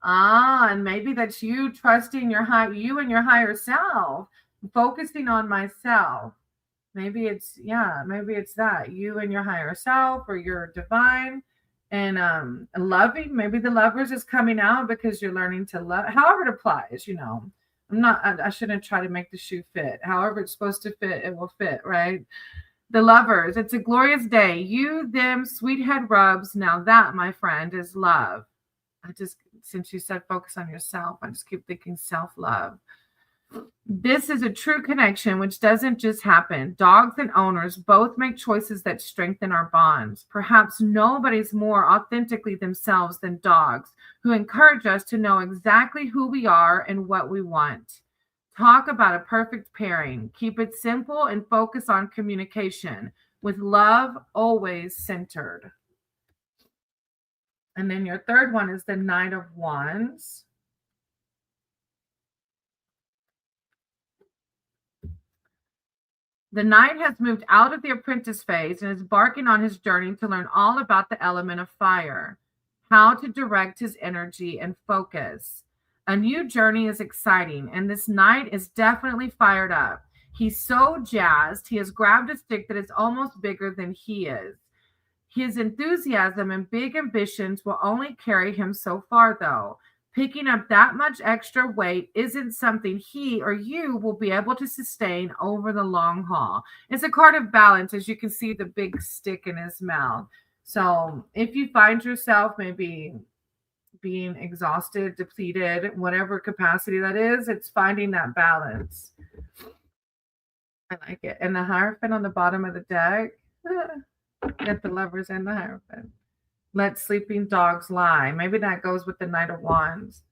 And maybe that's you trusting you and your higher self, focusing on myself. Maybe it's that you and your higher self or your divine and loving. Maybe the Lovers is coming out because you're learning to love. However it applies, I shouldn't try to make the shoe fit. However it's supposed to fit, it will fit, right? The Lovers, it's a glorious day. You, them, sweet head rubs. Now that, my friend, is love. Since you said focus on yourself, I just keep thinking self-love. This is a true connection, which doesn't just happen. Dogs and owners both make choices that strengthen our bonds. Perhaps nobody's more authentically themselves than dogs, who encourage us to know exactly who we are and what we want. Talk about a perfect pairing. Keep it simple and focus on communication, with love always centered. And then your third one is the Knight of Wands. The knight has moved out of the apprentice phase and is embarking on his journey to learn all about the element of fire, how to direct his energy and focus. A new journey is exciting, and this knight is definitely fired up. He's so jazzed, he has grabbed a stick that is almost bigger than he is. His enthusiasm and big ambitions will only carry him so far, though. Picking up that much extra weight isn't something he or you will be able to sustain over the long haul. It's a card of balance, as you can see the big stick in his mouth. So if you find yourself maybe being exhausted, depleted, whatever capacity that is, it's finding that balance. I like it. And the Hierophant on the bottom of the deck. Get the Lovers and the Hierophant. Let sleeping dogs lie. Maybe that goes with the Knight of Wands.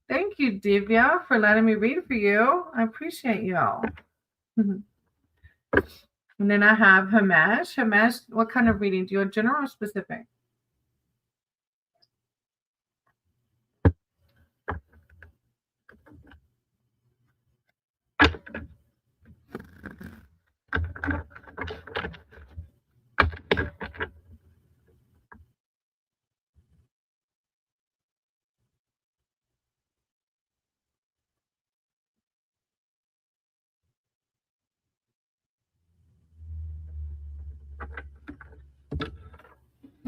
Thank you, Divya, for letting me read for you. I appreciate you. And then I have Himesh. Himesh, what kind of reading? Do you want general or specific?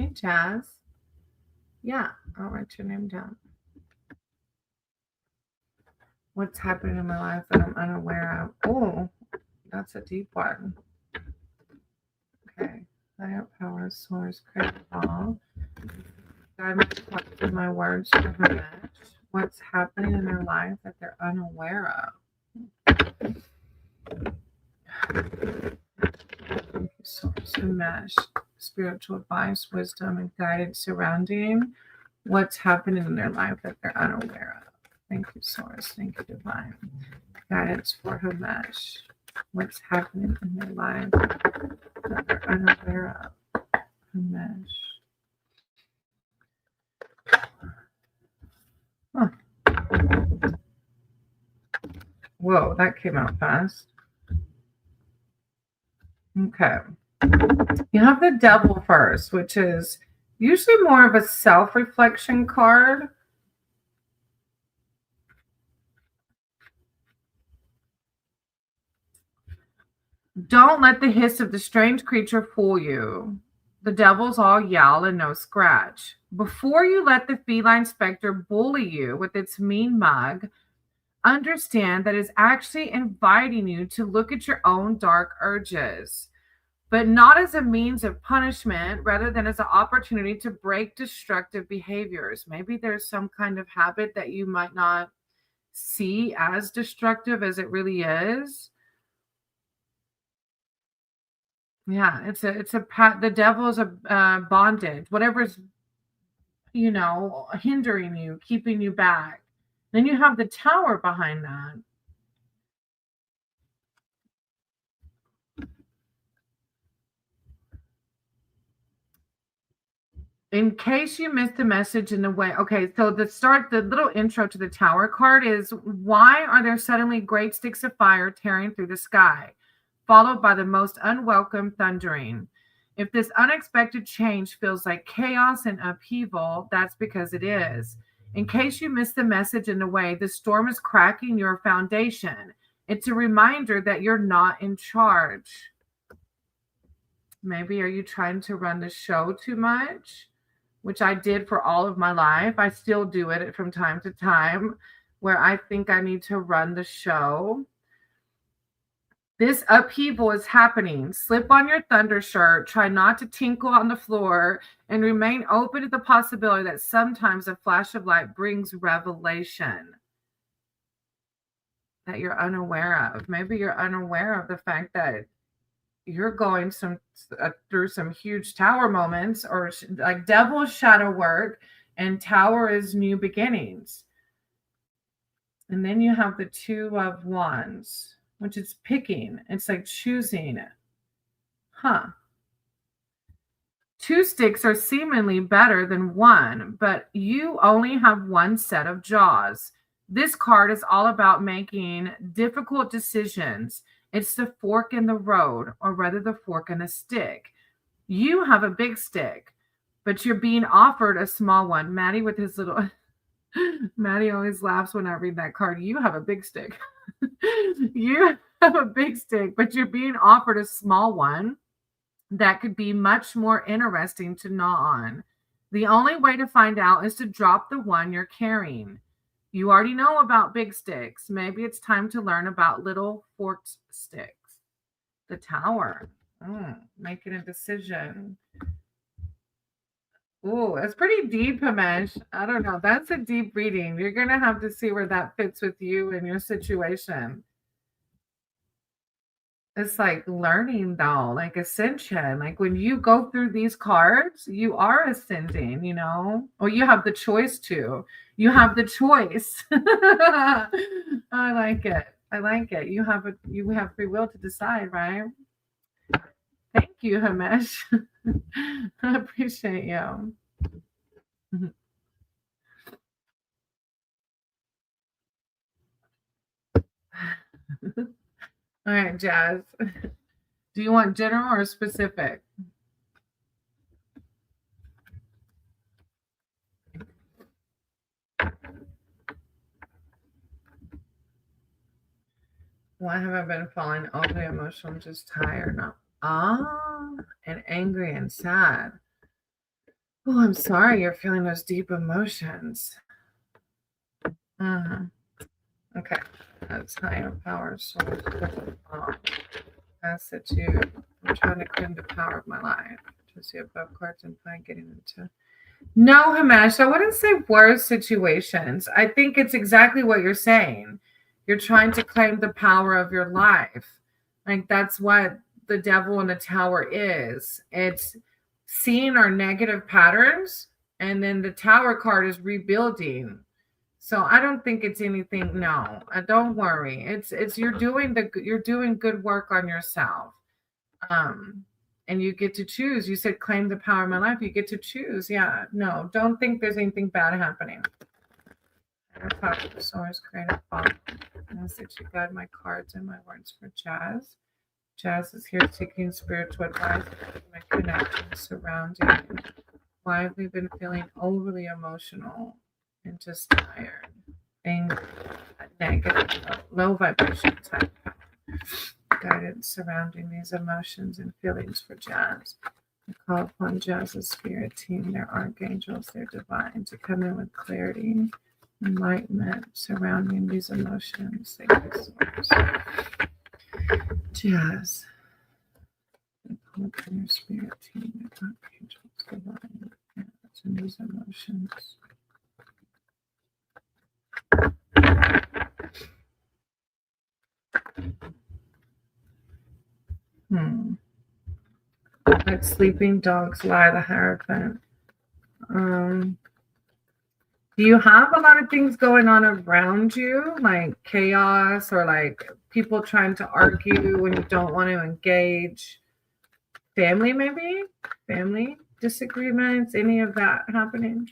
Hey, Jazz. Yeah, I'll write your name down. What's happening in my life that I'm unaware of? Oh, that's a deep one. Okay. Higher power source, critical. Guide my thoughts and my words to her match. What's happening in their life that they're unaware of? Source and mesh. Spiritual advice, wisdom, and guidance surrounding what's happening in their life that they're unaware of. Thank you, Source. Thank you, Divine. Guidance for her mesh. What's happening in their life that they're unaware of. Her mesh. Huh. Whoa, that came out fast. Okay. You have the Devil first, which is usually more of a self-reflection card. Don't let the hiss of the strange creature fool you. The devil's all yowl and no scratch. Before you let the feline specter bully you with its mean mug, understand that it's actually inviting you to look at your own dark urges, but not as a means of punishment, rather than as an opportunity to break destructive behaviors. Maybe there's some kind of habit that you might not see as destructive as it really is. Yeah, the devil is a bondage, whatever's, hindering you, keeping you back. Then you have the Tower behind that. In case you missed the message in the way, okay, so the little intro to the Tower card is, why are there suddenly great sticks of fire tearing through the sky, followed by the most unwelcome thundering? If this unexpected change feels like chaos and upheaval, that's because it is. In case you missed the message in the way, the storm is cracking your foundation. It's a reminder that you're not in charge. Maybe are you trying to run the show too much? Which I did for all of my life. I still do it from time to time, where I think I need to run the show. This upheaval is happening. Slip on your thunder shirt, try not to tinkle on the floor, and remain open to the possibility that sometimes a flash of light brings revelation that you're unaware of. Maybe you're unaware of the fact that you're going through some huge tower moments, or like devil shadow work, and tower is new beginnings. And then you have the Two of Wands, which is picking. It's like choosing. Two sticks are seemingly better than one, but you only have one set of jaws. This card is all about making difficult decisions. It's the fork in the road, or rather the fork in a stick. You have a big stick, but you're being offered a small one. Maddie with his little Maddie always laughs when I read that card. You have a big stick. You have a big stick, but you're being offered a small one that could be much more interesting to gnaw on. The only way to find out is to drop the one you're carrying. You already know about big sticks. Maybe it's time to learn about little forked sticks. The Tower. Making a decision. Ooh, it's pretty deep, Himesh. I don't know. That's a deep reading. You're going to have to see where that fits with you and your situation. It's like learning, though, like ascension. Like when you go through these cards, you are ascending, or you have the choice to. You have the choice. I like it. I like it. You have free will to decide, right? Thank you, Himesh. I appreciate you. All right, Jazz. Do you want general or specific? Why have I been feeling overly emotional, just tired? No. And angry and sad. Oh, I'm sorry you're feeling those deep emotions. Mhm. Okay. That's higher power source. That's it too. I'm trying to claim the power of my life. To see above cards and find getting into. No, Himesh, I wouldn't say worse situations. I think it's exactly what you're saying. You're trying to claim the power of your life. Like that's what the devil in the tower is. It's seeing our negative patterns, and then the tower card is rebuilding. So I don't think it's anything. No, don't worry. It's you're doing good work on yourself. Um, and you get to choose. You said claim the power of my life. You get to choose. Yeah. No, don't think there's anything bad happening. Source, creative thought. Message you guide my cards and my words for Jazz. Jazz is here seeking spiritual advice. My connections surrounding me. Why have we been feeling overly emotional and just tired? Angry, negative, low vibration type guidance surrounding these emotions and feelings for Jazz. I call upon Jazz's spirit team, their archangels, their divine, to come in with clarity, enlightenment surrounding these emotions. Thank you, Source. Jazz. I call upon your spirit team, their archangels, divine, and these emotions. Let sleeping dogs lie, the Hierophant. Do you have a lot of things going on around you, like chaos or like people trying to argue when you don't want to engage? Family, maybe? Family disagreements? Any of that happening?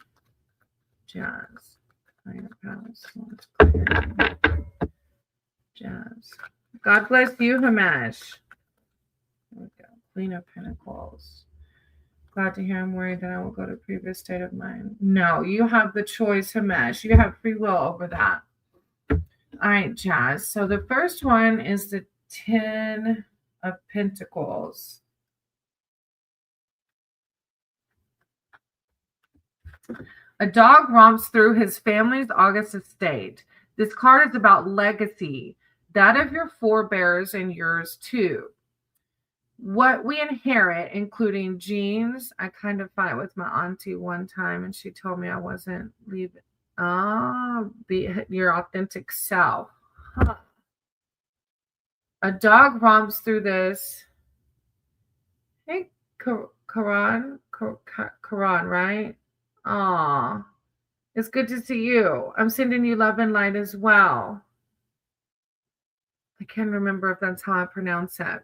Jazz. Jazz. God bless you, Himesh. There we go. Queen of Pentacles. Glad to hear I'm worried that I will go to previous state of mind. No, you have the choice, Himesh. You have free will over that. All right, Jazz. So the first one is the 10 of Pentacles. A dog romps through his family's August estate. This card is about legacy, that of your forebears and yours too. What we inherit, including genes. I kind of fight with my auntie one time, and she told me I wasn't leaving. Be your authentic self. Huh. A dog romps through this. Hey, Karan, right? Aw, it's good to see you. I'm sending you love and light as well. I can't remember if that's how I pronounce it.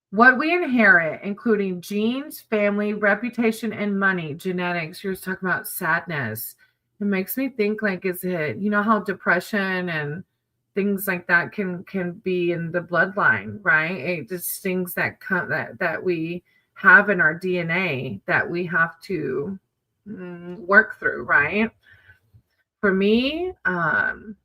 What we inherit, including genes, family, reputation, and money, genetics. You're talking about sadness. It makes me think like, is it, you know how depression and things like that can be in the bloodline, right? It just things that come that we have in our DNA that we have to work through, right? For me,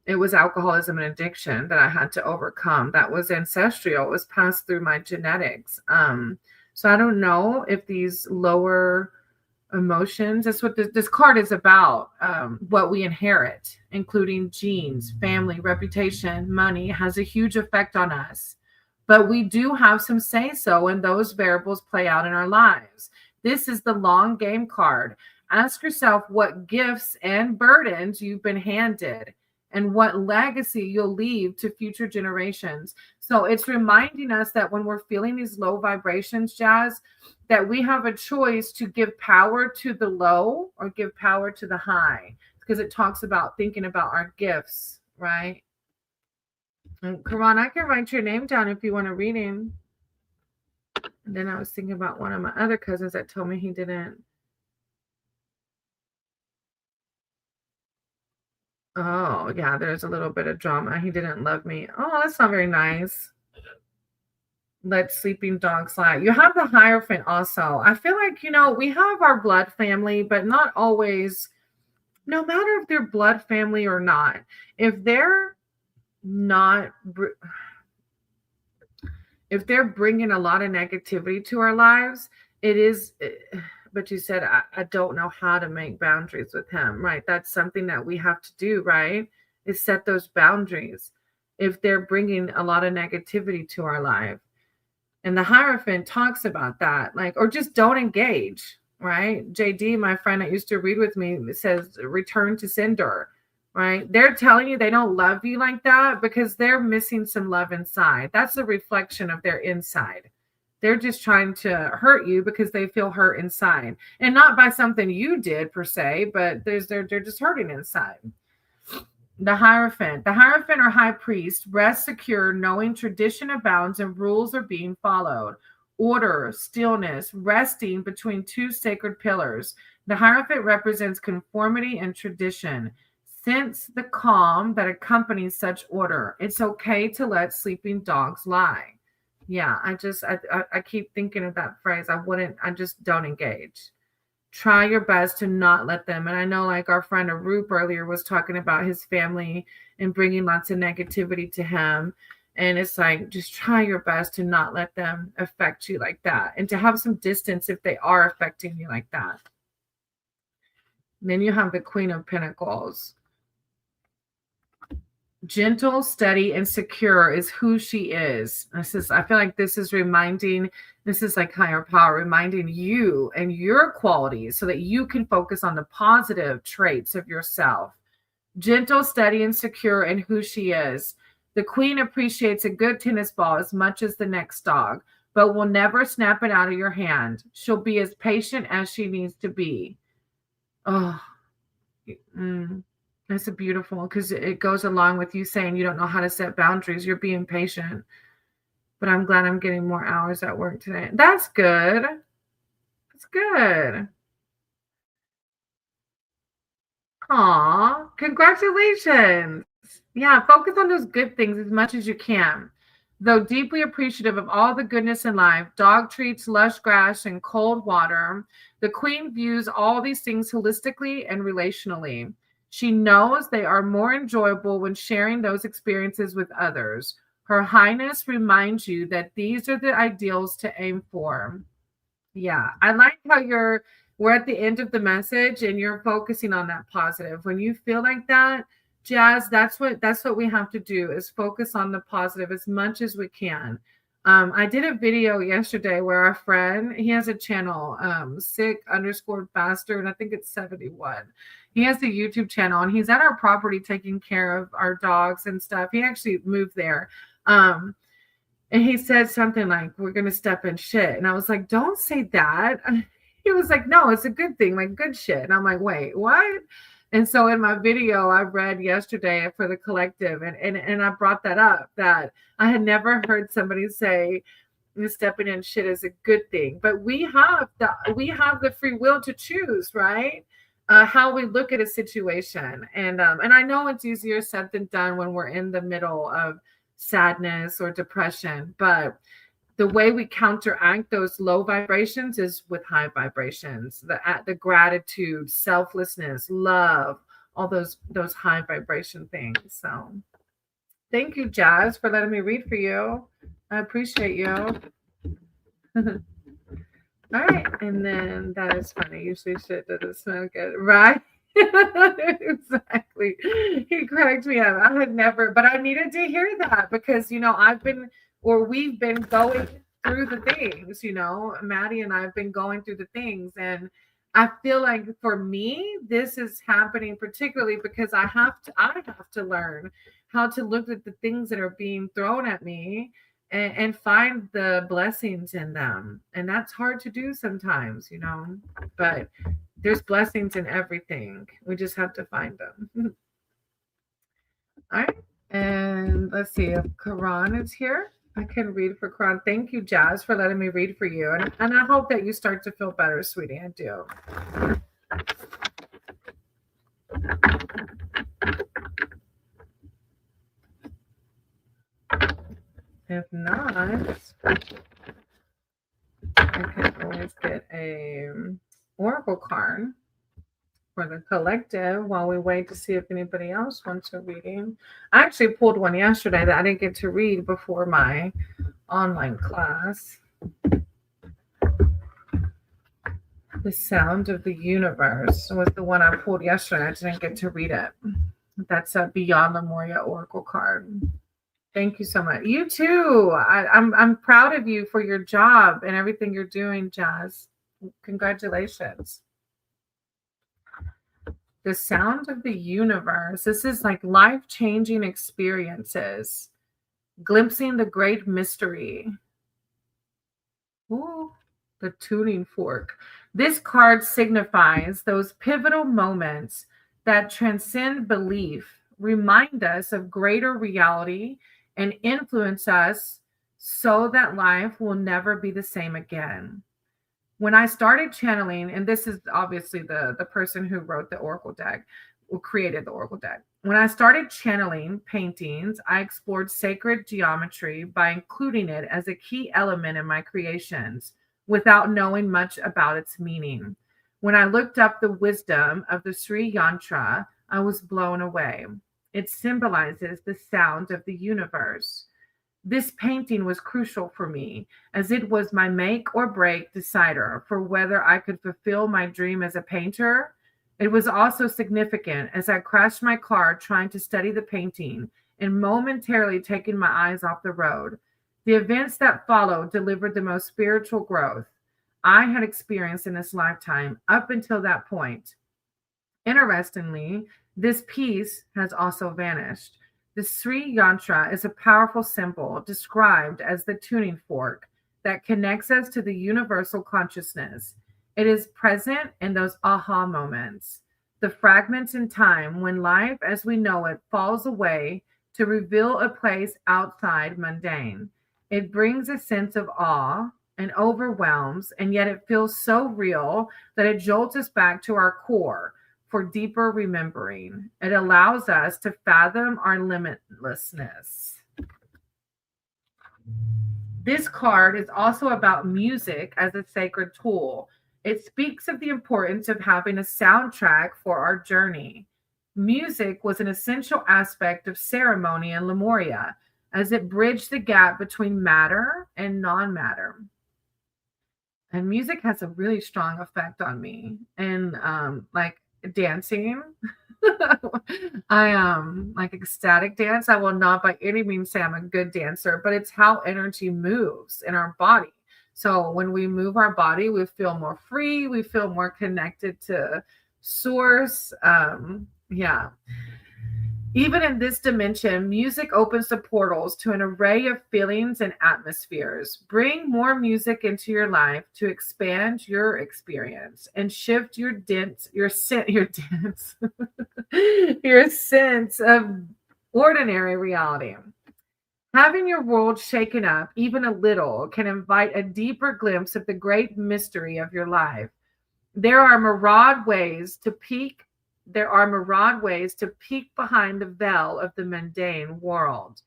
it was alcoholism and addiction that I had to overcome. That was ancestral. It was passed through my genetics. So I don't know if these lower emotions, that's what this card is about. What we inherit, including genes, family, reputation, money, has a huge effect on us. But we do have some say so, and those variables play out in our lives. This is the long game card. Ask yourself what gifts and burdens you've been handed and what legacy you'll leave to future generations. So it's reminding us that when we're feeling these low vibrations, Jazz, that we have a choice to give power to the low or give power to the high, because it talks about thinking about our gifts, right? And Karan, I can write your name down if you want a reading. And then I was thinking about one of my other cousins that told me he didn't. Oh, yeah, there's a little bit of drama. He didn't love me. Oh, that's not very nice. Let sleeping dogs lie. You have the Hierophant also. I feel like, we have our blood family, but not always, no matter if they're blood family or not, if they're not, if they're bringing a lot of negativity to our lives, it is, But you said, I don't know how to make boundaries with him, right? That's something that we have to do, right? Is set those boundaries if they're bringing a lot of negativity to our life. And the Hierophant talks about that, like, or just don't engage, right? JD, my friend that used to read with me, says return to sender, right? They're telling you they don't love you like that because they're missing some love inside. That's a reflection of their inside. They're just trying to hurt you because they feel hurt inside, and not by something you did per se, but they're just hurting inside. The Hierophant. The Hierophant or high priest rests secure, knowing tradition abounds and rules are being followed. Order, stillness, resting between two sacred pillars. The Hierophant represents conformity and tradition. Sense the calm that accompanies such order. It's okay to let sleeping dogs lie. Yeah, I keep thinking of that phrase. I just don't engage. Try your best to not let them. And I know, like our friend Arup earlier was talking about his family and bringing lots of negativity to him. And it's like, just try your best to not let them affect you like that, and to have some distance if they are affecting you like that. And then you have the Queen of Pentacles. Gentle, steady, and secure is who she is. I feel like this is like higher power, reminding you and your qualities so that you can focus on the positive traits of yourself. Gentle, steady, and secure in who she is. The queen appreciates a good tennis ball as much as the next dog, but will never snap it out of your hand. She'll be as patient as she needs to be. Oh, that's a beautiful, because it goes along with you saying you don't know how to set boundaries. You're being patient. But I'm glad I'm getting more hours at work today. That's good. That's good. Aw, congratulations. Yeah, focus on those good things as much as you can. Though deeply appreciative of all the goodness in life, dog treats, lush grass, and cold water, the queen views all these things holistically and relationally. She knows they are more enjoyable when sharing those experiences with others. Her Highness reminds you that these are the ideals to aim for. Yeah, I like how we're at the end of the message and you're focusing on that positive. When you feel like that, Jazz, that's what we have to do, is focus on the positive as much as we can. I did a video yesterday where our friend, he has a channel, sick_bastard, and I think it's 71. He has a YouTube channel and he's at our property taking care of our dogs and stuff. He actually moved there. And he said something like, we're going to step in shit. And I was like, don't say that. He was like, no, it's a good thing, like good shit. And I'm like, wait, what? And so in my video I read yesterday for the collective, and I brought that up, that I had never heard somebody say stepping in shit is a good thing. But we have the free will to choose, right? How we look at a situation. And I know it's easier said than done when we're in the middle of sadness or depression, but the way we counteract those low vibrations is with high vibrations, the gratitude, selflessness, love, all those high vibration things. So thank you, Jazz, for letting me read for you. I appreciate you. All right. And then that is funny. Usually shit doesn't smell good, right? Exactly. He cracked me up. I had never, but I needed to hear that because, we've been going through the things, Maddie and I have been going through the things. And I feel like for me, this is happening particularly because I have to learn how to look at the things that are being thrown at me and find the blessings in them. And that's hard to do sometimes, but there's blessings in everything. We just have to find them. All right. And let's see if Karan is here. I can read for Karan. Thank you, Jazz, for letting me read for you. And I hope that you start to feel better, sweetie. I do. If not, I can always get a oracle card for the collective while we wait to see if anybody else wants a reading. I actually pulled one yesterday that I didn't get to read before my online class. The Sound of the Universe was the one I pulled yesterday. I didn't get to read it. That's a Beyond Lemuria Oracle card. Thank you so much. You too. I'm proud of you for your job and everything you're doing, Jazz. Congratulations. The Sound of the Universe. This is like life-changing experiences, glimpsing the great mystery. Ooh, the tuning fork. This card signifies those pivotal moments that transcend belief, remind us of greater reality, and influence us so that life will never be the same again. When I started channeling, and this is obviously the person who wrote the Oracle deck, who created the Oracle deck. When I started channeling paintings, I explored sacred geometry by including it as a key element in my creations without knowing much about its meaning. When I looked up the wisdom of the Sri Yantra, I was blown away. It symbolizes the sound of the universe. This painting was crucial for me, as it was my make or break decider for whether I could fulfill my dream as a painter. It was also significant as I crashed my car trying to study the painting and momentarily taking my eyes off the road. The events that followed delivered the most spiritual growth I had experienced in this lifetime up until that point. Interestingly, this piece has also vanished. The Sri Yantra is a powerful symbol described as the tuning fork that connects us to the universal consciousness. It is present in those aha moments, the fragments in time when life as we know it falls away to reveal a place outside mundane. It brings a sense of awe and overwhelms, and yet it feels so real that it jolts us back to our core for deeper remembering. It allows us to fathom our limitlessness. This card is also about music as a sacred tool. It speaks of the importance of having a soundtrack for our journey. Music was an essential aspect of ceremony in Lemuria, as it bridged the gap between matter and non matter. And music has a really strong effect on me. And like dancing, I like ecstatic dance. I will not by any means say I'm a good dancer, but it's how energy moves in our body. So when we move our body, we feel more free, we feel more connected to source. Yeah. Even in this dimension, music opens the portals to an array of feelings and atmospheres. Bring more music into your life to expand your experience and shift your your sense of ordinary reality. Having your world shaken up even a little can invite a deeper glimpse of the great mystery of your life. There are mirage ways to peek there are mirage ways to peek behind the veil of the mundane world.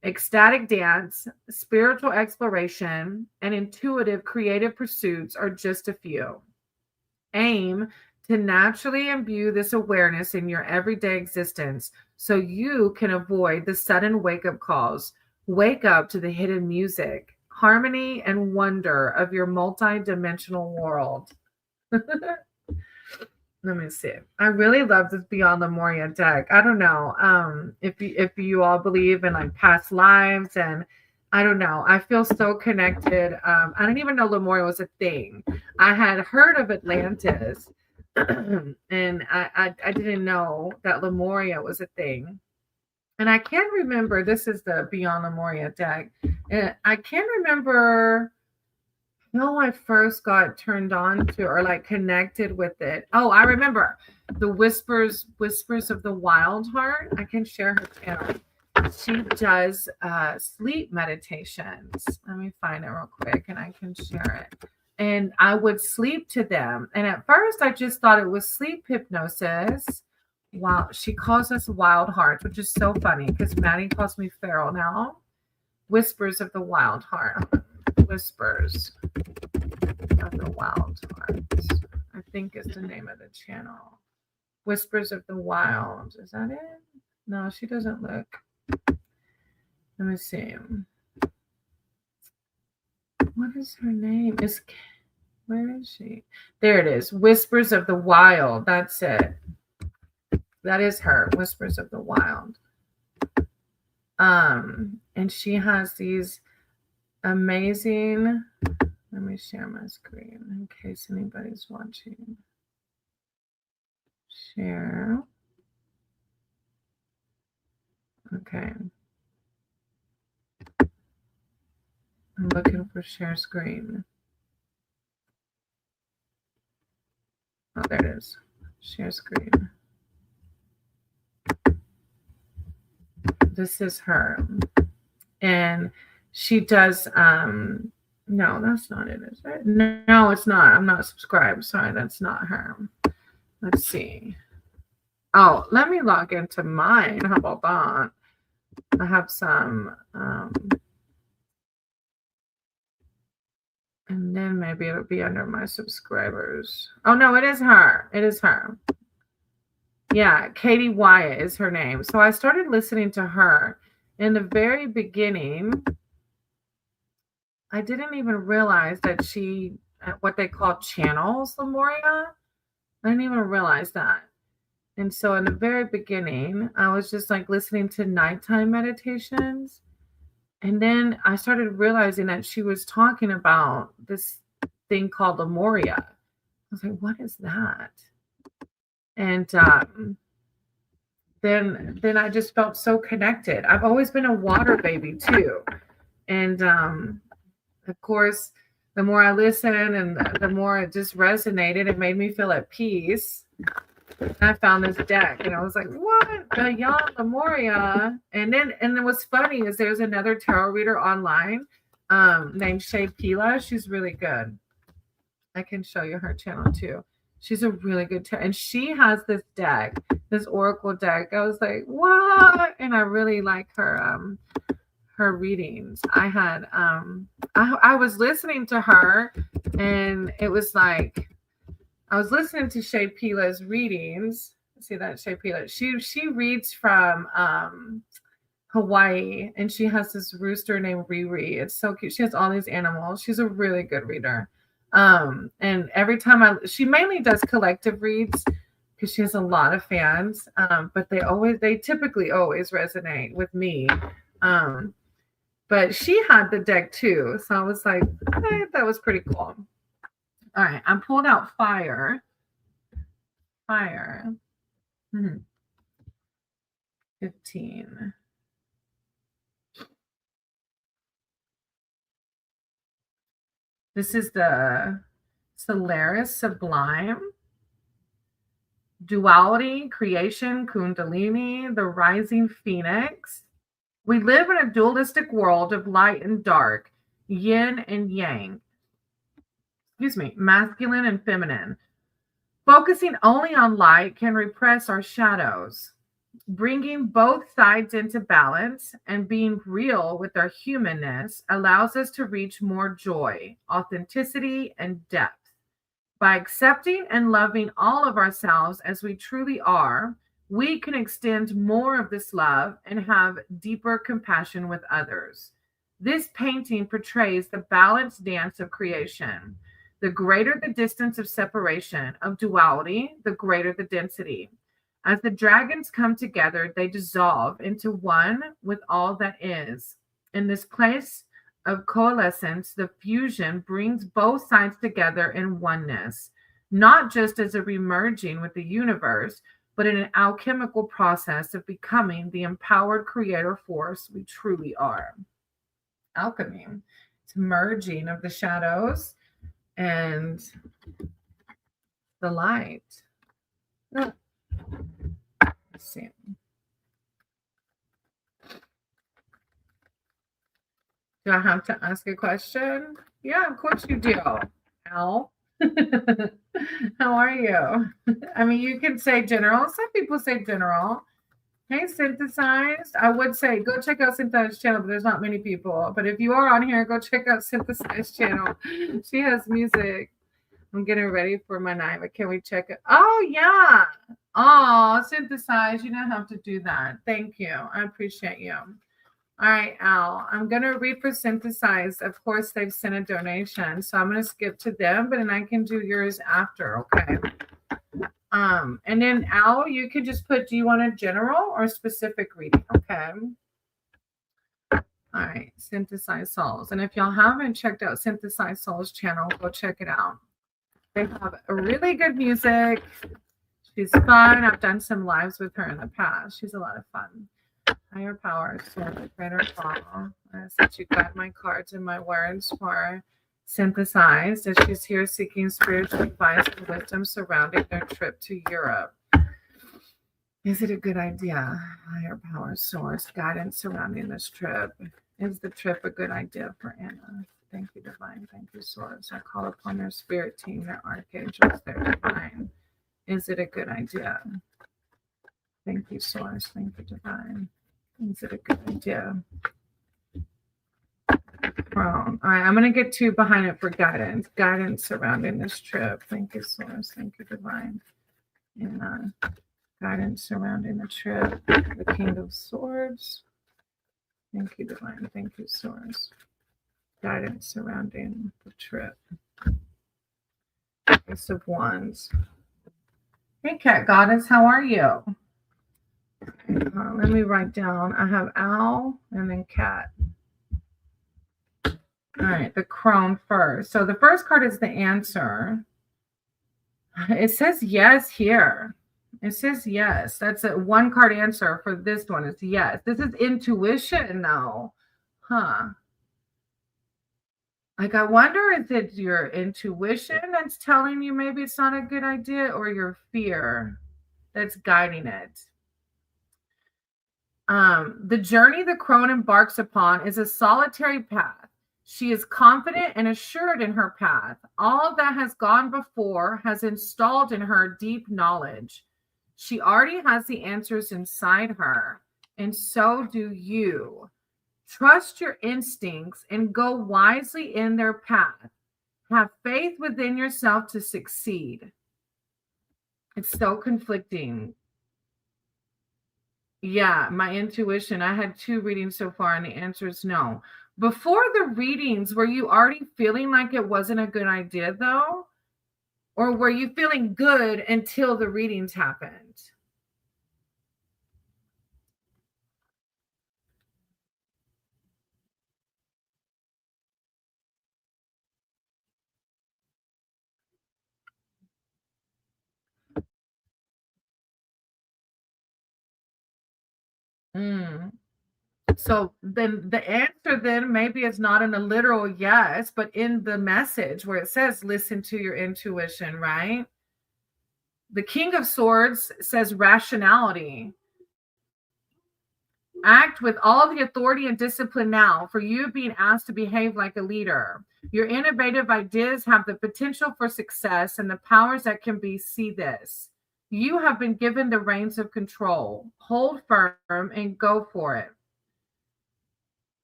Ecstatic dance, spiritual exploration, and intuitive creative pursuits are just a few. Aim to naturally imbue this awareness in your everyday existence so you can avoid the sudden wake up calls. Wake up to the hidden music, harmony, and wonder of your multi-dimensional world. Let me see. I really love this Beyond Lemuria deck. I don't know if you all believe in like past lives, and I don't know. I feel so connected. I didn't even know Lemuria was a thing. I had heard of Atlantis, and I didn't know that Lemuria was a thing. And I can't remember. This is the Beyond Lemuria deck. And I can't remember how I first got turned on to or like connected with it. Oh, I remember the Whispers of the Wild Heart. I can share her channel. She does sleep meditations. Let me find it real quick and I can share it. And I would sleep to them. And at first I just thought it was sleep hypnosis. Wow, she calls us wild hearts, which is so funny because Maddie calls me feral now. Whispers of the Wild Heart. Whispers of the Wild Hearts, I think is the name of the channel. Whispers of the Wild. Is that it? No, she doesn't look. Let me see. What is her name? Where is she? There it is. Whispers of the Wild. That's it. That is her. Whispers of the Wild. And she has these amazing. Let me share my screen in case anybody's watching. Share. Okay. I'm looking for share screen. Oh, there it is. Share screen. This is her. And she does, no, that's not it, is it? No, it's not. I'm not subscribed. Sorry, that's not her. Let's see. Oh, let me log into mine. How about that? I have some, and then maybe it'll be under my subscribers. Oh, no, it is her. It is her. Yeah, Katie Wyatt is her name. So I started listening to her. In the very beginning, I didn't even realize that she, what they call channels Lemuria. I didn't even realize that. And so in the very beginning, I was just like listening to nighttime meditations. And then I started realizing that she was talking about this thing called Lemuria. I was like, what is that? And then I just felt so connected. I've always been a water baby too. And of course, the more I listened and the more it just resonated, it made me feel at peace. I found this deck and I was like, what? Beyond Lemuria. And what's funny is there's another tarot reader online named Shay Pila. She's really good. I can show you her channel too. She's a really good tarot. And she has this deck, this oracle deck. I was like, what? And I really like her readings. I had I was listening to her and it was like I was listening to Shay Pila's readings. See that Shay Pila? She reads from Hawaii and she has this rooster named Riri. It's so cute. She has all these animals. She's a really good reader. And every time she mainly does collective reads because she has a lot of fans. But they typically always resonate with me. But she had the deck too. So I was like, that was pretty cool. All right. I pulled out fire. 15. This is the Solaris Sublime. Duality, creation, Kundalini, the rising phoenix. We live in a dualistic world of light and dark, yin and yang. Masculine and feminine. Focusing only on light can repress our shadows. Bringing both sides into balance and being real with our humanness allows us to reach more joy, authenticity, and depth. By accepting and loving all of ourselves as we truly are, we can extend more of this love and have deeper compassion with others. This painting portrays the balanced dance of creation. The greater the distance of separation, of duality, the greater the density. As the dragons come together, they dissolve into one with all that is. In this place of coalescence, the fusion brings both sides together in oneness, not just as a remerging with the universe, but in an alchemical process of becoming the empowered creator force we truly are. Alchemy. It's merging of the shadows and the light. Let's see. Do I have to ask a question? Yeah, of course you do. Al. How are you? I mean, you can say general. Some people say general. Hey, Synthesized. I would say go check out Synthesized channel, but there's not many people. But if you are on here, go check out Synthesized channel. She has music. I'm getting ready for my night, but can we check it? Oh, yeah. Oh, Synthesized. You don't have to do that. Thank you. I appreciate you. All right, Al, I'm going to read for Synthesize. Of course, they've sent a donation, so I'm going to skip to them, but then I can do yours after, okay? And then Al, you could just put, do you want a general or specific reading? Okay. All right, Synthesize Souls. And if y'all haven't checked out Synthesize Souls channel, go check it out. They have a really good music. She's fun. I've done some lives with her in the past. She's a lot of fun. Higher power, source, greater fall. Since you got my cards and my words for Synthesized, as she's here seeking spiritual advice and wisdom surrounding their trip to Europe. Is it a good idea? Higher power, source, guidance surrounding this trip. Is the trip a good idea for Anna? Thank you, divine. Thank you, source. I call upon their spirit team, their archangels, their divine. Is it a good idea? Thank you, source. Thank you, divine. Is it a good idea? All right, I'm going to get two behind it for guidance. Guidance surrounding this trip. Thank you, source. Thank you, divine. And guidance surrounding the trip. The King of Swords. Thank you, divine. Thank you, source. Guidance surrounding the trip. Ace of Wands. Hey, Cat Goddess, how are you? Let me write down. I have Owl and then Cat. All right, the Crone first. So the first card is the answer. It says yes here. It says yes. That's a one card answer for this one. It's yes. This is intuition now. Huh. Like, I wonder if it's your intuition that's telling you maybe it's not a good idea or your fear that's guiding it. The journey the crone embarks upon is a solitary path. She is confident and assured in her path. All that has gone before has installed in her deep knowledge. She already has the answers inside her, and so do you. Trust your instincts and go wisely in their path. Have faith within yourself to succeed. It's so conflicting. Yeah, my intuition. I had 2 readings so far, and the answer is no. Before the readings, were you already feeling like it wasn't a good idea, though? Or were you feeling good until the readings happened? Mm. So then the answer then maybe is not in a literal yes, but in the message where it says, listen to your intuition, right? The King of Swords says rationality. Act with all the authority and discipline now, for you being asked to behave like a leader. Your innovative ideas have the potential for success and the powers that can be see this. You have been given the reins of control. Hold firm and go for it.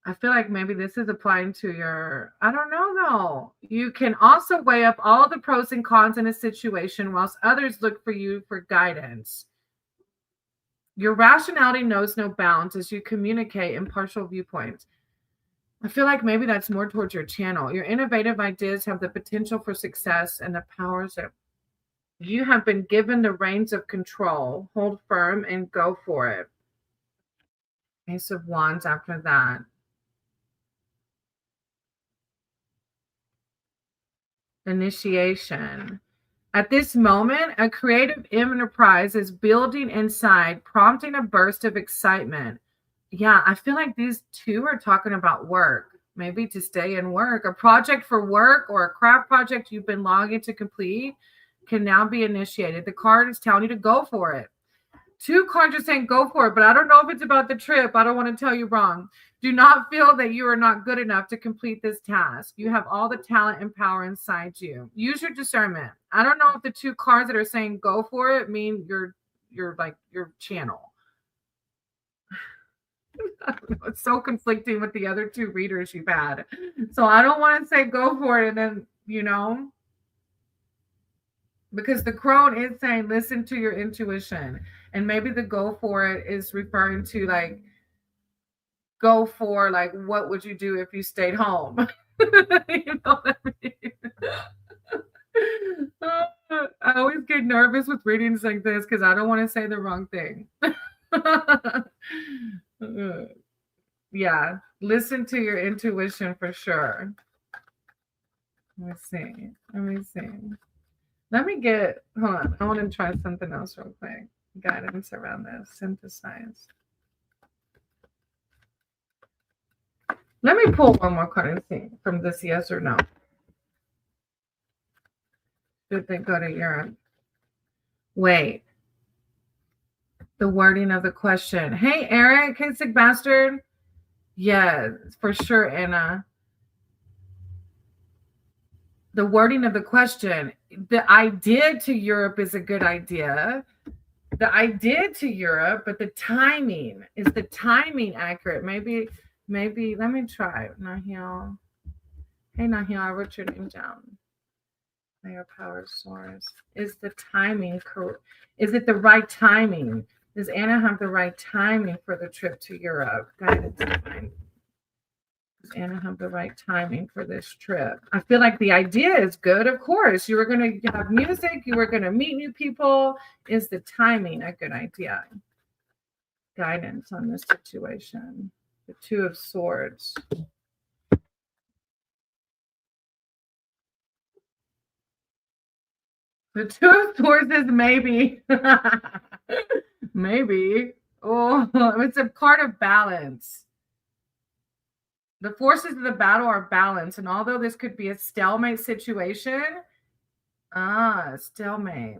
I feel like maybe this is applying to your, I don't know though. You can also weigh up all the pros and cons in a situation whilst others look for you for guidance. Your rationality knows no bounds as you communicate impartial viewpoints. I feel like maybe that's more towards your channel. Your innovative ideas have the potential for success and the powers that you have been given the reins of control. Hold firm and go for it. Ace of Wands after that. Initiation. At this moment, a creative enterprise is building inside, prompting a burst of excitement. Yeah, I feel like these 2 are talking about work, maybe to stay in work. A project for work or a craft project you've been longing to complete can now be initiated. The card is telling you to go for it. 2 cards are saying go for it, but I don't know if it's about the trip. I don't want to tell you wrong. Do not feel that you are not good enough to complete this task. You have all the talent and power inside you. Use your discernment. I don't know if the 2 cards that are saying go for it mean your like your channel. I don't know. It's so conflicting with the other 2 readers you've had. So I don't want to say go for it and then, because the crone is saying listen to your intuition. And maybe the go for it is referring to like go for like, what would you do if you stayed home? You know what I mean? I always get nervous with readings like this because I don't want to say the wrong thing. Yeah, listen to your intuition for sure. Let me see. Let me see. Let me get, hold on. I want to try something else real quick. Guidance around this. Synthesize. Let me pull one more card and see from this yes or no. Should they go to Europe? Wait. The wording of the question. Hey, Eric. Hey, sick bastard. Yeah, for sure, Anna. The wording of the question. The idea to Europe is a good idea. The idea to Europe, but the timing. Is the timing accurate? Maybe, let me try. Nahil. Hey, Nahil, I wrote your name down. Higher power source. Is the timing correct? Is it the right timing? Does Anna have the right timing for the trip to Europe? Guidance divine. Does Anna have the right timing for this trip? I feel like the idea is good. Of course, you were going to have music. You were going to meet new people. Is the timing a good idea? Guidance on this situation. The Two of Swords. The Two of Swords is maybe. Maybe. Oh, it's a card of balance. The forces of the battle are balanced. And although this could be a stalemate situation, stalemate.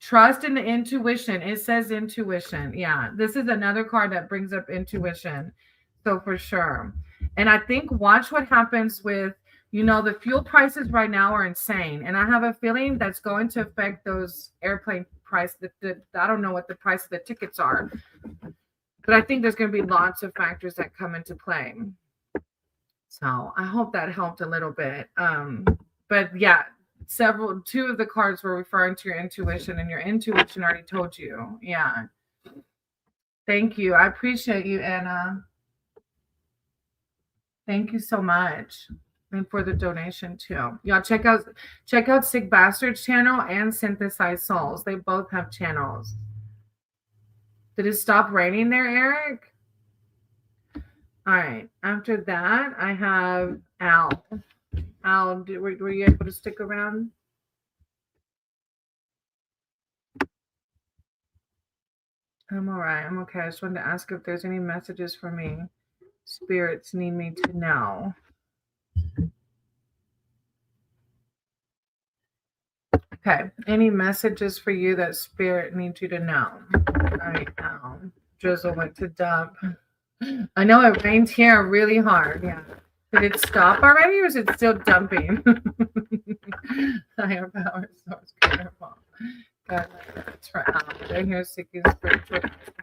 Trust in the intuition. It says intuition. Yeah, this is another card that brings up intuition. So for sure. And I think watch what happens with, the fuel prices right now are insane. And I have a feeling that's going to affect those airplane price. I don't know what the price of the tickets are. But I think there's going to be lots of factors that come into play. So I hope that helped a little bit. But yeah, two of the cards were referring to your intuition, and your intuition already told you. Yeah. Thank you. I appreciate you, Anna. Thank you so much. And for the donation too. Y'all check out Sick Bastard's channel and Synthesized Souls. They both have channels. Did it stop raining there, Eric? All right. After that, I have Al. Al, were you able to stick around? I'm all right. I'm okay. I just wanted to ask if there's any messages for me. Spirits need me to know. Okay. Any messages for you that Spirit needs you to know? All right, Al. Drizzle went to dump. I know it rained here really hard. Yeah. Did it stop already, or is it still dumping? Higher power source, greater fall. God, that's for Al. They're here seeking spiritual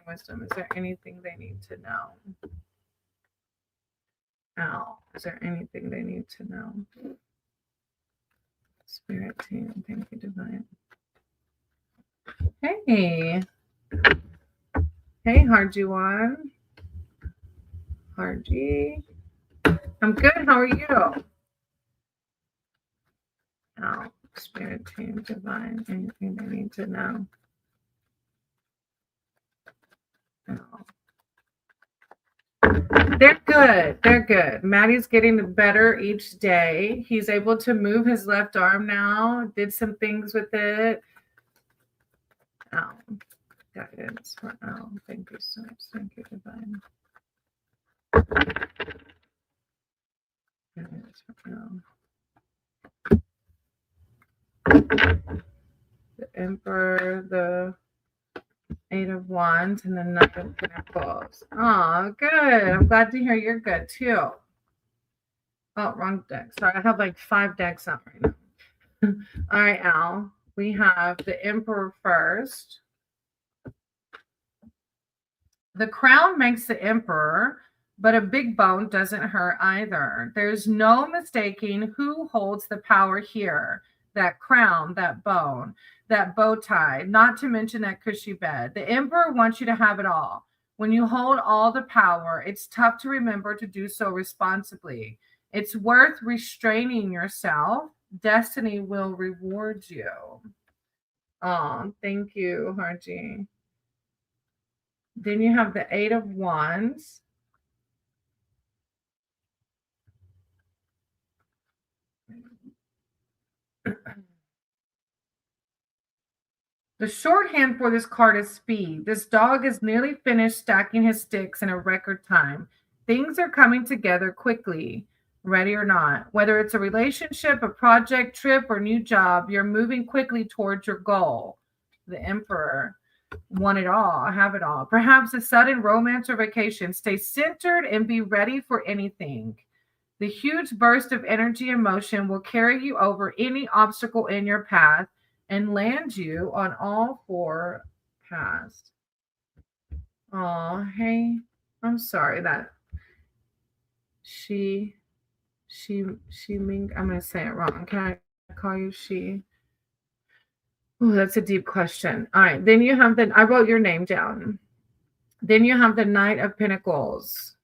wisdom. Is there anything they need to know? Al, is there anything they need to know? Spirit team, thank you, divine. Hey. Hey, Harjuan. Harji. I'm good. How are you? Oh, Spirit team, divine. Anything they need to know? Oh. They're good. They're good. Maddie's getting better each day. He's able to move his left arm now. Did some things with it. Oh, guidance for Al. Thank you so much. Thank you, divine. Guidance for Al. The Emperor, the Eight of Wands, and the Knight of Pentacles. Oh, good. I'm glad to hear you're good too. Oh, wrong deck. Sorry, I have like 5 decks out right now. All right, Al. We have the Emperor first. The crown makes the emperor, but a big bone doesn't hurt either. There's no mistaking who holds the power here. That crown, that bone, that bow tie, not to mention that cushy bed. The emperor wants you to have it all. When you hold all the power, it's tough to remember to do so responsibly. It's worth restraining yourself. Destiny will reward you. Oh, thank you, Harji. Then you have the Eight of Wands. The shorthand for this card is speed. This dog is nearly finished stacking his sticks in a record time. Things are coming together quickly, ready or not. Whether it's a relationship, a project, trip, or new job, you're moving quickly towards your goal. The Emperor. Want it all, have it all. Perhaps a sudden romance or vacation. Stay centered and be ready for anything. The huge burst of energy and motion will carry you over any obstacle in your path and land you on all four paths. Oh, hey, I'm sorry that she, I'm going to say it wrong. Can I call you she? Oh, that's a deep question. All right. Then you have I wrote your name down. Then you have the Knight of Pentacles.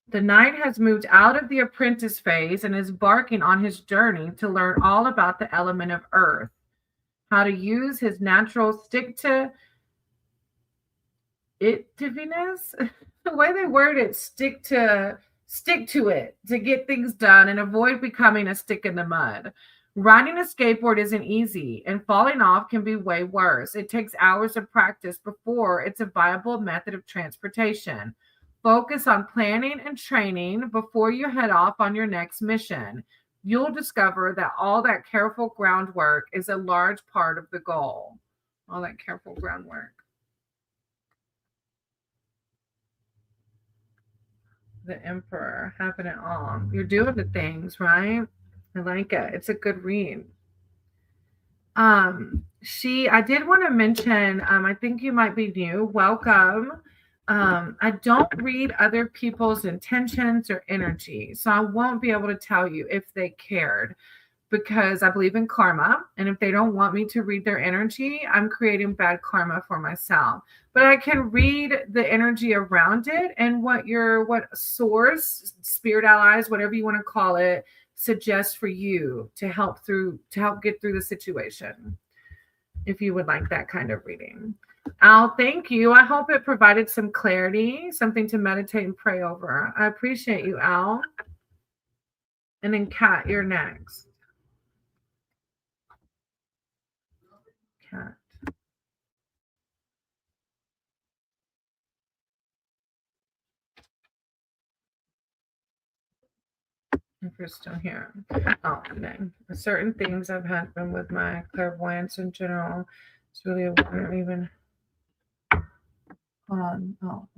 The knight has moved out of the apprentice phase and is embarking on his journey to learn all about the element of earth, how to use his natural stick to itiveness. The way they word it, stick to it to get things done and avoid becoming a stick in the mud. Riding a skateboard isn't easy, and falling off can be way worse. It takes hours of practice before it's a viable method of transportation. Focus on planning and training before you head off on your next mission. You'll discover that all that careful groundwork is a large part of the goal. All that careful groundwork. The Emperor, having it all. You're doing the things, right? I like it. It's a good read. I did want to mention, I think you might be new. Welcome. I don't read other people's intentions or energy, so I won't be able to tell you if they cared because I believe in karma. And if they don't want me to read their energy, I'm creating bad karma for myself. But I can read the energy around it and what source, spirit allies, whatever you want to call it, suggests for you to help get through the situation. If you would like that kind of reading. Al, thank you. I hope it provided some clarity, something to meditate and pray over. I appreciate you, Al. And then Kat, you're next. Kat. If you're still here. Oh, and then certain things I've happened with my clairvoyance in general. It's really a wonder even. Hold on. Oh.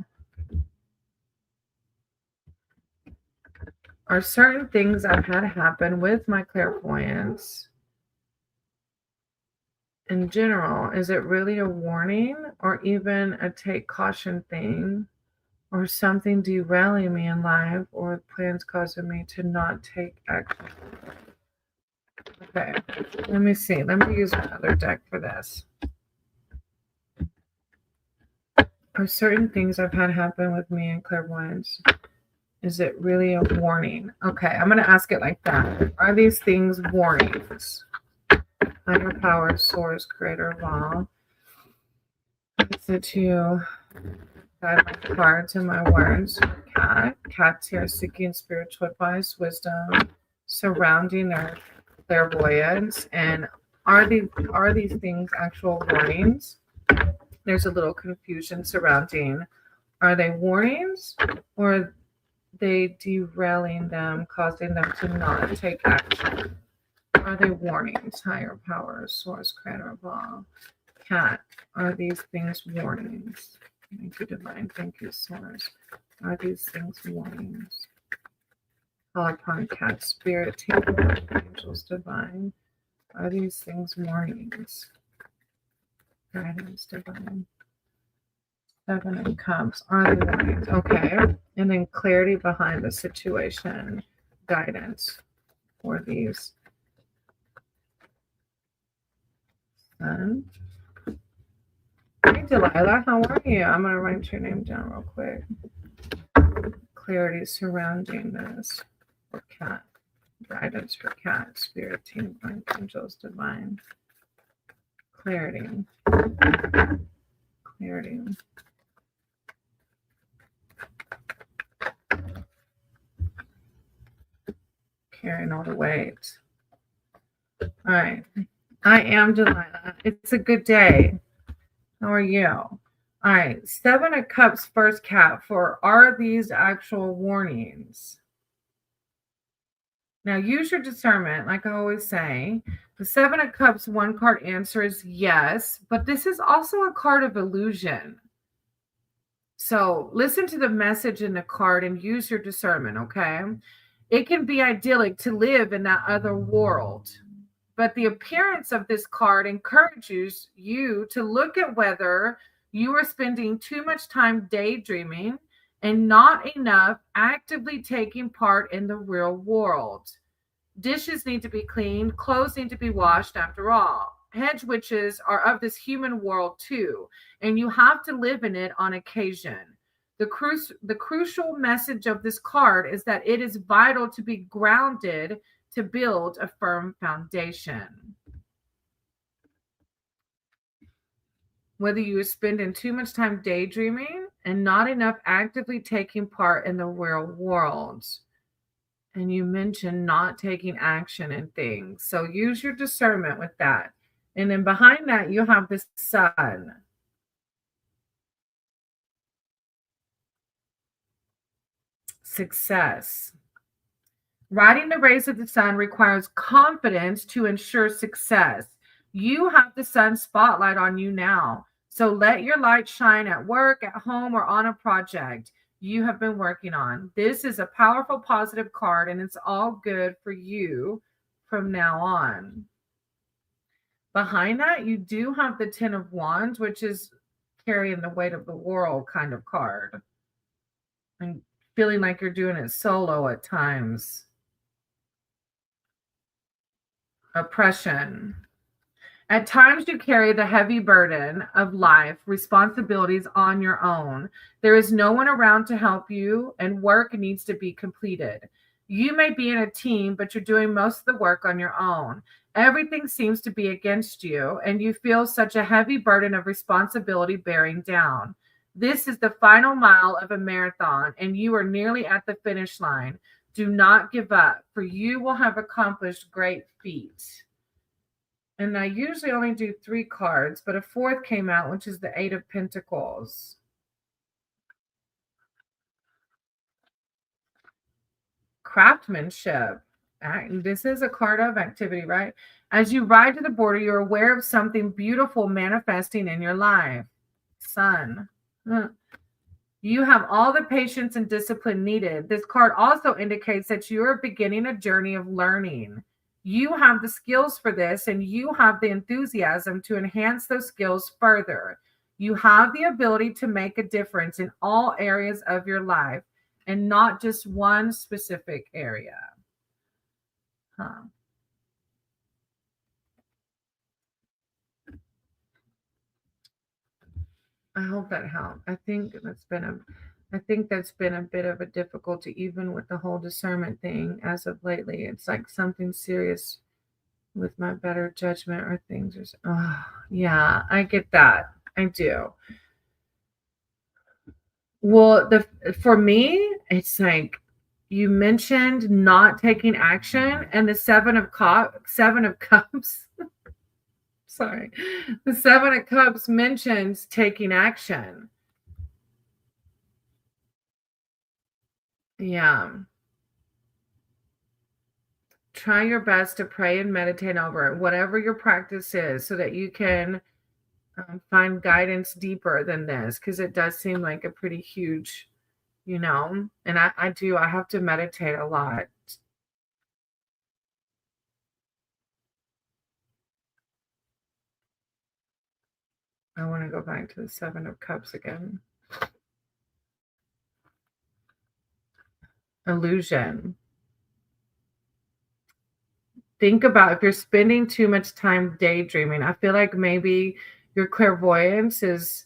Are certain things I've had happen with my clairvoyance in general, is it really a warning or even a take caution thing or something derailing me in life or plans causing me to not take action? Okay, let me see. Let me use another deck for this. Are certain things I've had happen with me in clairvoyance, is it really a warning? Okay, I'm going to ask it like that. Are these things warnings? Higher power, source, creator of all. Is it to guide my cards and my words? Cat. Cat's here seeking spiritual advice, wisdom, surrounding their clairvoyance. And are these things actual warnings? There's a little confusion surrounding. Are they warnings or are they derailing them, causing them to not take action? Are they warnings? Higher power, source, creator of all. Cat, are these things warnings? Thank you, divine. Thank you, source. Are these things warnings? Call upon Cat, spirit, team, angels, divine. Are these things warnings? Guidance, divine. Seven of Cups. Are they warnings? Okay. And then clarity behind the situation. Guidance for these. Sun. Delilah. How are you? I'm going to write your name down real quick. Clarity surrounding this for cat. Guidance for cat. Spirit team, angels, divine. Clarity. Clarity. Carrying all the weight. All right. I am Delilah. It's a good day. How are you? All right. Seven of Cups, first cat. For are these actual warnings? Now use your discernment, like I always say. The Seven of Cups, one card answer is yes, but this is also a card of illusion. So listen to the message in the card and use your discernment, okay? It can be idyllic to live in that other world, but the appearance of this card encourages you to look at whether you are spending too much time daydreaming and not enough actively taking part in the real world. Dishes need to be cleaned, clothes need to be washed after all. Hedge witches are of this human world too, and you have to live in it on occasion. The crucial message of this card is that it is vital to be grounded to build a firm foundation. Whether you are spending too much time daydreaming and not enough actively taking part in the real world. And you mentioned not taking action in things. So use your discernment with that. And then behind that, you have the sun. Success. Riding the rays of the sun requires confidence to ensure success. You have the sun spotlight on you now. So let your light shine at work, at home, or on a project you have been working on. This is a powerful, positive card, and it's all good for you from now on. Behind that, you do have the Ten of Wands, which is carrying the weight of the world kind of card. And feeling like you're doing it solo at times. Oppression. At times, you carry the heavy burden of life, responsibilities on your own. There is no one around to help you, and work needs to be completed. You may be in a team, but you're doing most of the work on your own. Everything seems to be against you, and you feel such a heavy burden of responsibility bearing down. This is the final mile of a marathon, and you are nearly at the finish line. Do not give up, for you will have accomplished great feats. And I usually only do 3 cards, but a fourth came out, which is the Eight of Pentacles. Craftsmanship. This is a card of activity, right? As you ride to the border, you're aware of something beautiful manifesting in your life. Sun. You have all the patience and discipline needed. This card also indicates that you are beginning a journey of learning. You have the skills for this, and you have the enthusiasm to enhance those skills further. You have the ability to make a difference in all areas of your life and not just one specific area. I hope that helped. I think that's been a bit of a difficulty, even with the whole discernment thing as of lately. It's like something serious with my better judgment or things. Yeah, I get that. I do. Well, for me, it's like you mentioned not taking action, and the Seven of Cups. Sorry, the Seven of Cups mentions taking action. Yeah. Try your best to pray and meditate over it, whatever your practice is, so that you can find guidance deeper than this, because it does seem like a pretty huge, and I have to meditate a lot. I want to go back to the Seven of Cups again. Illusion. Think about if you're spending too much time daydreaming. I feel like maybe your clairvoyance is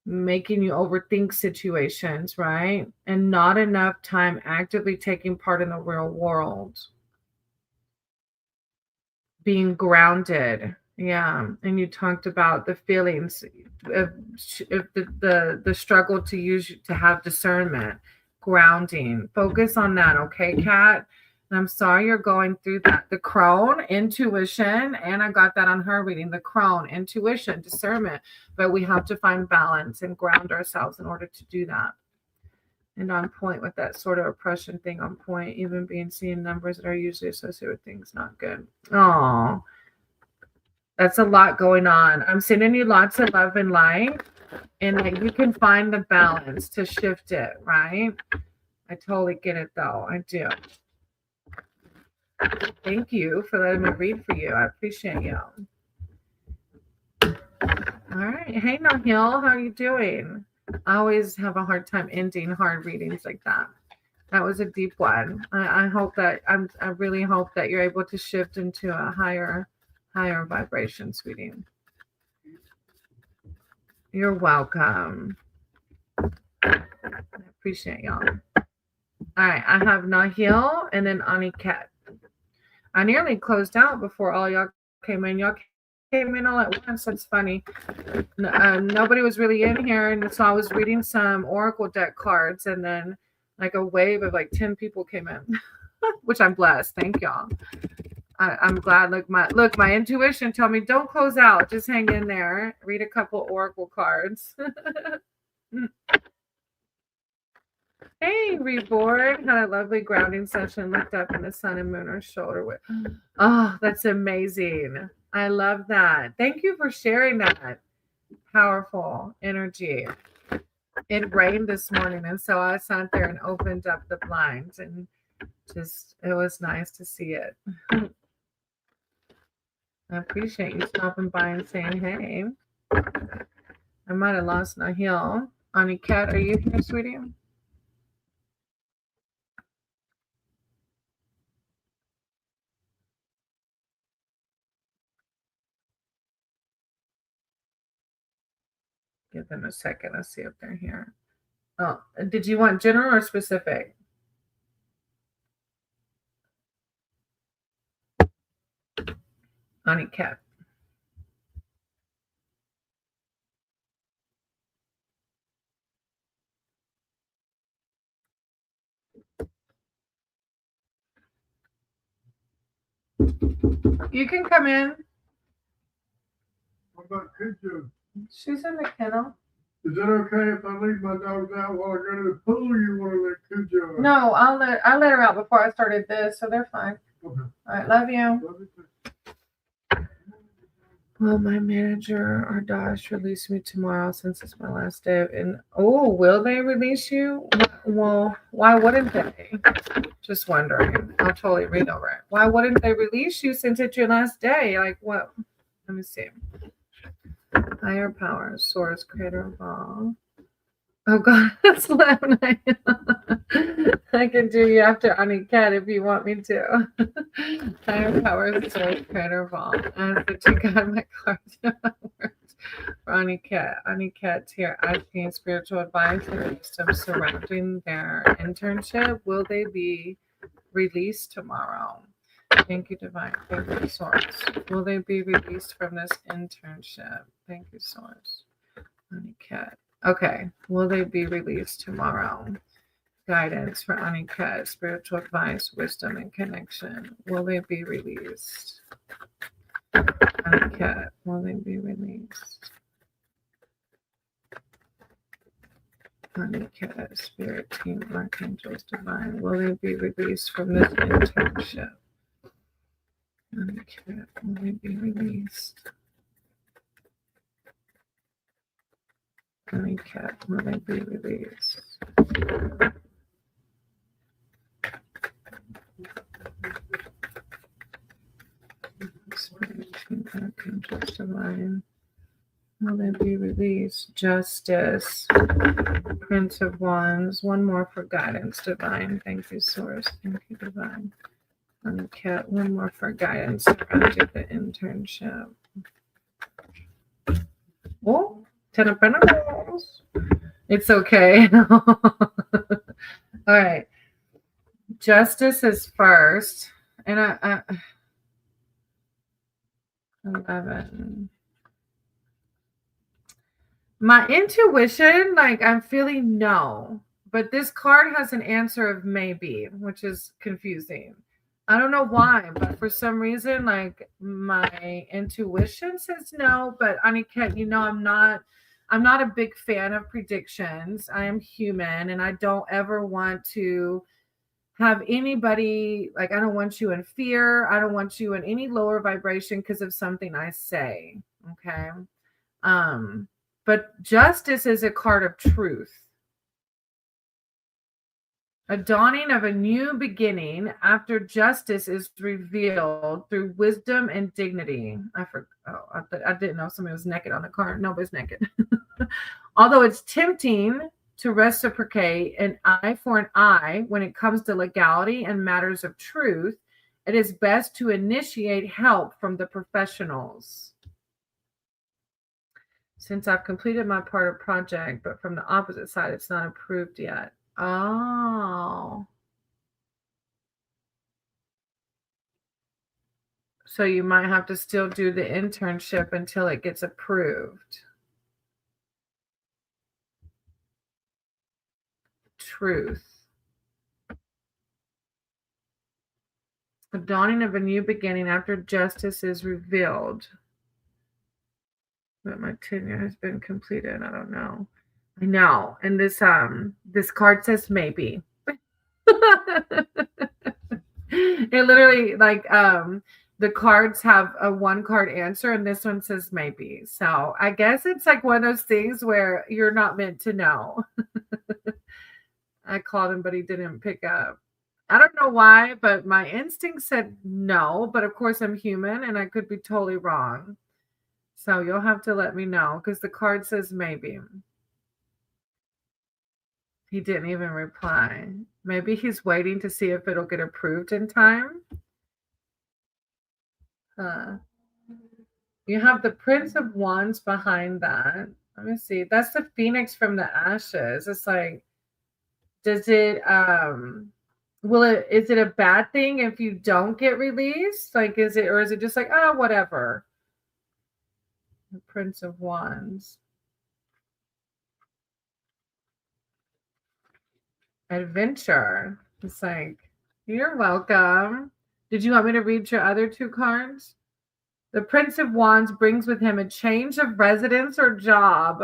making you overthink situations, right? And not enough time actively taking part in the real world, being grounded. Yeah, and you talked about the feelings of the struggle to use to have discernment, grounding. Focus on that, okay, Kat? And I'm sorry you're going through that. The crone, intuition, and I got that on her reading. The crone, intuition, discernment, but we have to find balance and ground ourselves in order to do that. And on point with that sort of oppression thing, on point, even being seeing numbers that are usually associated with things not good. Oh, that's a lot going on. I'm sending you lots of love and light, and like you can find the balance to shift it, right? I totally get it though. I do. Thank you for letting me read for you. I appreciate you. All right. Hey, Nahil, how are you doing? I always have a hard time ending hard readings like that. That was a deep one. I hope that I really hope that you're able to shift into a higher vibration, sweetie. You're welcome. I appreciate y'all. All right, I have Nahil and then Aniket. I nearly closed out before all y'all came in. Y'all came in all at once. That's funny. Nobody was really in here, and so I was reading some Oracle deck cards, and then like a wave of like 10 people came in, which I'm blessed. Thank y'all. I'm glad. Look, my intuition told me don't close out. Just hang in there. Read a couple Oracle cards. Hey, Reborn. Had a lovely grounding session. Looked up and the sun and moon are shoulder width. Oh, that's amazing. I love that. Thank you for sharing that powerful energy. It rained this morning, and so I sat there and opened up the blinds, and just it was nice to see it. I appreciate you stopping by and saying hey. I might have lost Nahil. Aniket, are you here, sweetie? Give them a second. Let's see if they're here. Oh, did you want general or specific? Aniket. You can come in. What about Cujo? She's in the kennel. Is it okay if I leave my dogs out while I go to the pool, or you want to let Cujo out? No, I let her out before I started this, so they're fine. Okay. All right, love you. Love you too. Will my manager or Dash release me tomorrow since it's my last day? And will they release you? Well, why wouldn't they? Just wondering. I'll totally read over it. Why wouldn't they release you since it's your last day? Like what? Let me see. Higher power, source, creator of all. Oh God, that's loud. I can do you after Aniket if you want me to. Higher power, source, creator of all. As the two God, my cards for Aniket. Aniket's here asking spiritual advice and wisdom surrounding their internship. Will they be released tomorrow? Thank you, Divine. Thank you, Source. Will they be released from this internship? Thank you, Source. Aniket. Okay. Will they be released tomorrow? Guidance for Aniket. Spiritual advice, wisdom, and connection. Will they be released? Aniket. Will they be released? Aniket. Spirit team, archangels, divine. Will they be released from this internship? Aniket. Will they be released? Aniket. Will they be released? Spirit team, archangels, divine. Will they be released? Justice. Prince of Wands. One more for guidance, divine. Thank you, Source. Thank you, divine. Aniket. One more for guidance surrounding the internship. Oh, Ten of Pentacles. It's okay. All right. Justice is first. And 11. My intuition, like I'm feeling no, but this card has an answer of maybe, which is confusing. I don't know why, but for some reason, like my intuition says no. But Aniket, I'm not a big fan of predictions. I am human, and I don't ever want to have anybody like I don't want you in fear. I don't want you in any lower vibration because of something I say. Okay. Um, but justice is a card of truth. A dawning of a new beginning after justice is revealed through wisdom and dignity. I didn't know somebody was naked on the card. Nobody's naked. Although it's tempting to reciprocate an eye for an eye when it comes to legality and matters of truth, it is best to initiate help from the professionals. Since I've completed my part of project, but from the opposite side, it's not approved yet. Oh. So you might have to still do the internship until it gets approved. Truth. The dawning of a new beginning after justice is revealed. But my tenure has been completed. I don't know. I know. And this card says maybe. It literally the cards have a one card answer and this one says maybe. So I guess it's like one of those things where you're not meant to know. I called him, but he didn't pick up. I don't know why, but my instinct said no. But of course, I'm human and I could be totally wrong. So you'll have to let me know because the card says maybe. He didn't even reply. Maybe he's waiting to see if it'll get approved in time. You have the Prince of Wands behind that. Let me see. That's the Phoenix from the ashes. It's like, does it is it a bad thing if you don't get released? Like is it just like, oh, whatever? The Prince of Wands. Adventure. It's like, you're welcome. Did you want me to read your other two cards? The Prince of Wands brings with him a change of residence or job.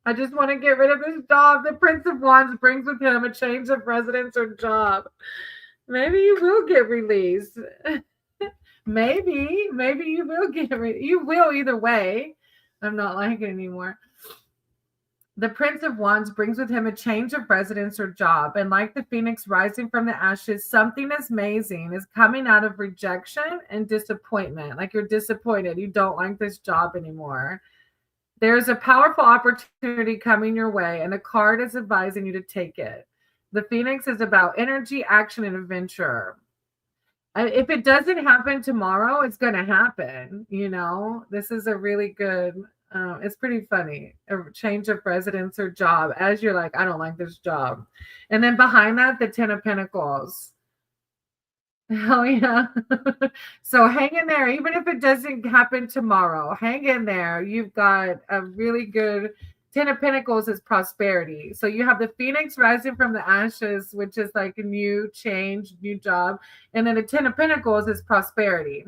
I just want to get rid of this job. The Prince of Wands brings with him a change of residence or job. Maybe you will get released. maybe you will you will either way. I'm not like it anymore. The Prince of Wands brings with him a change of residence or job. And like the phoenix rising from the ashes, something amazing is coming out of rejection and disappointment. Like you're disappointed. You don't like this job anymore. There's a powerful opportunity coming your way, and a card is advising you to take it. The phoenix is about energy, action, and adventure. If it doesn't happen tomorrow, it's going to happen. This is a really good it's pretty funny. A change of residence or job as you're like, I don't like this job. And then behind that, the 10 of Pentacles. Hell yeah. So hang in there. Even if it doesn't happen tomorrow, hang in there. You've got a really good 10 of Pentacles is prosperity. So you have the phoenix rising from the ashes, which is like a new change, new job. And then the 10 of Pentacles is prosperity.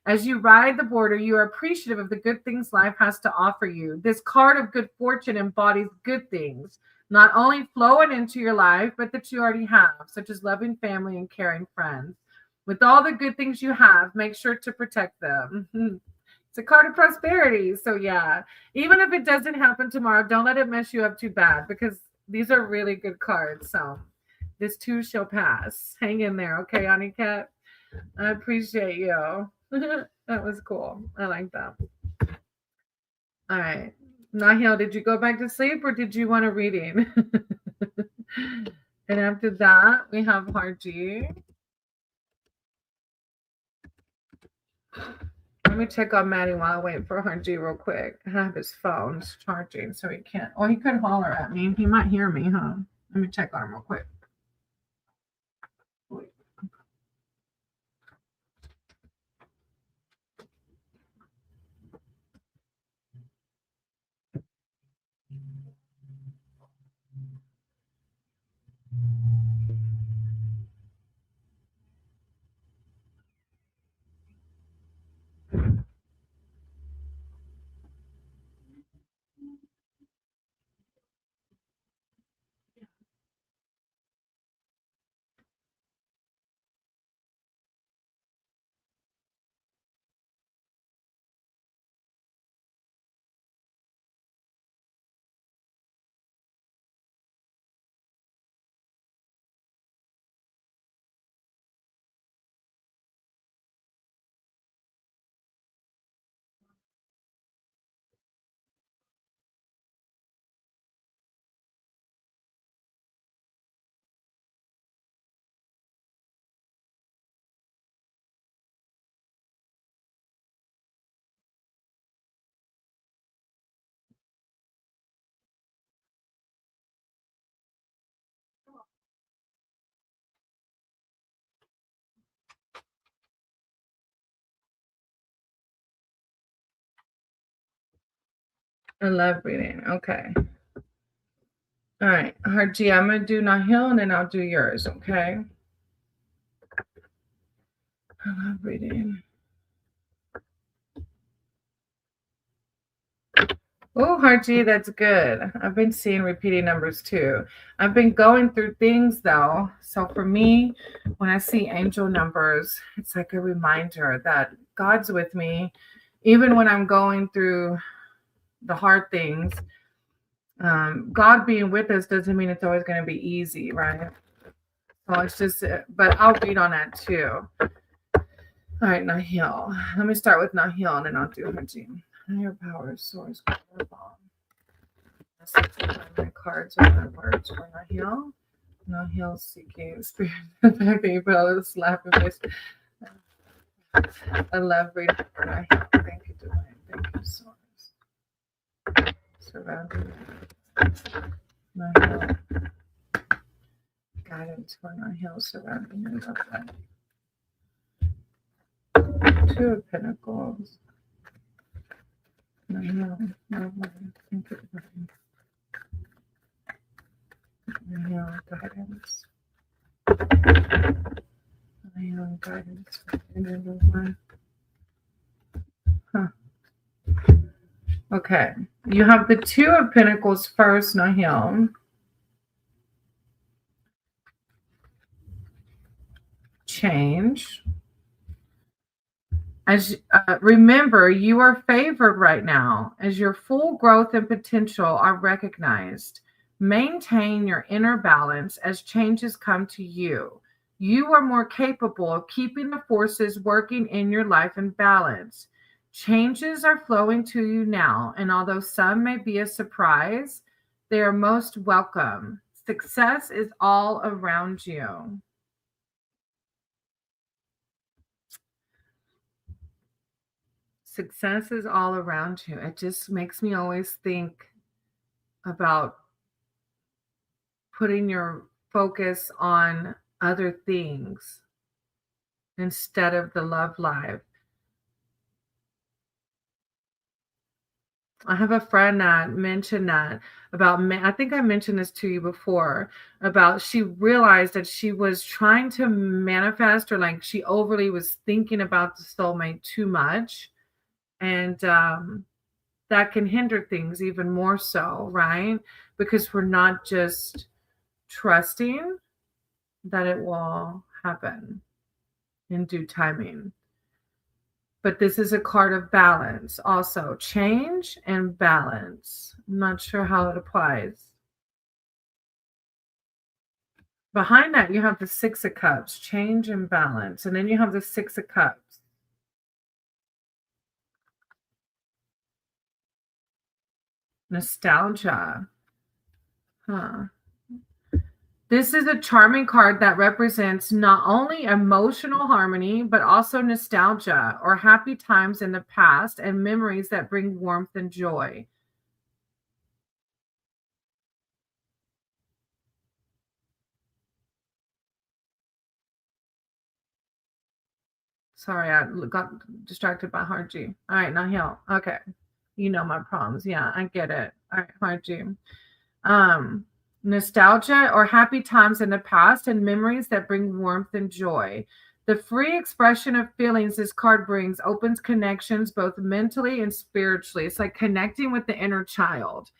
As you ride the border, you are appreciative of the good things life has to offer you. This card of good fortune embodies good things, not only flowing into your life, but that you already have, such as loving family and caring friends. With all the good things you have, make sure to protect them. It's a card of prosperity. So yeah, even if it doesn't happen tomorrow, don't let it mess you up too bad because these are really good cards. So this too shall pass. Hang in there. Okay, Aniket? I appreciate you. That was cool. I like that. All right. Nahil, did you go back to sleep or did you want a reading? And after that, we have Harji. Let me check on Maddie while I wait for Harji real quick. I have his phone charging, so he can't. Oh, he could holler at me. He might hear me, huh? Let me check on him real quick. I love reading. Okay. All right, Harji, I'm gonna do Nahil and then I'll do yours. Okay. I love reading. Oh, Harji, that's good. I've been seeing repeating numbers too. I've been going through things though. So for me, when I see angel numbers, it's like a reminder that God's with me, even when I'm going through the hard things. God being with us doesn't mean it's always going to be easy, right? So it's just, but I'll read on that too. All right, Nahil. Let me start with Nahil and then I'll do Harji. Higher power, source, bomb. My cards are my words for Nahil. Nahil seeking spirit. The fact that you put all this laughing face. I love reading for Nahil. Thank you, Divine. Thank you, source. Surrounding Nahil. Guidance for Nahil surrounding me. Love that. Two of Pentacles. Nahil. Lovely. Thank you, Divine. Nahil guidance. Nahil guidance. Huh. Okay. You have the Two of Pentacles first, Nahil. Change. As remember, you are favored right now as your full growth and potential are recognized. Maintain your inner balance as changes come to you. You are more capable of keeping the forces working in your life in balance. Changes are flowing to you now, and although some may be a surprise, they are most welcome. Success is all around you. Success is all around you. It just makes me always think about putting your focus on other things instead of the love life. I have a friend that mentioned that about me. I think I mentioned this to you before about she realized that she was trying to manifest or like she overly was thinking about the soulmate too much. And that can hinder things even more so, right? Because we're not just trusting that it will happen in due timing. But this is a card of balance also, change and balance. I'm not sure how it applies. Behind that, you have the Six of Cups, change and balance. And then you have the Six of Cups. Nostalgia. Huh. This is a charming card that represents not only emotional harmony, but also nostalgia or happy times in the past and memories that bring warmth and joy. Sorry, I got distracted by Harji. All right, Nahil. Okay. You know my problems. Yeah, I get it. All right, Harji. Um, Nostalgia or happy times in the past and memories that bring warmth and joy. The free expression of feelings this card brings opens connections both mentally and spiritually. It's like connecting with the inner child.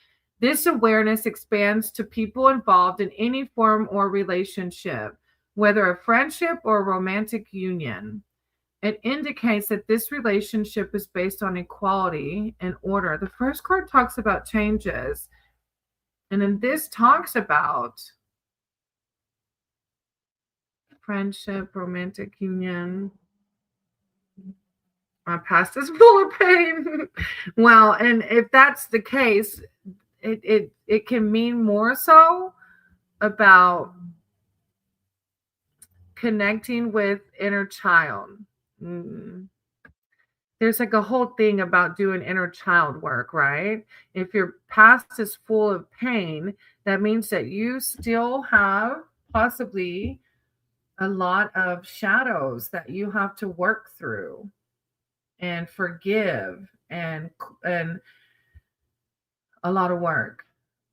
This awareness expands to people involved in any form or relationship, whether a friendship or a romantic union. It indicates that this relationship is based on equality and order. The first card talks about changes, and then this talks about friendship, romantic union. My past is full of pain. Well, and if that's the case, it can mean more so about connecting with inner child. Mm. There's like a whole thing about doing inner child work, right? If your past is full of pain, that means that you still have possibly a lot of shadows that you have to work through and forgive and a lot of work.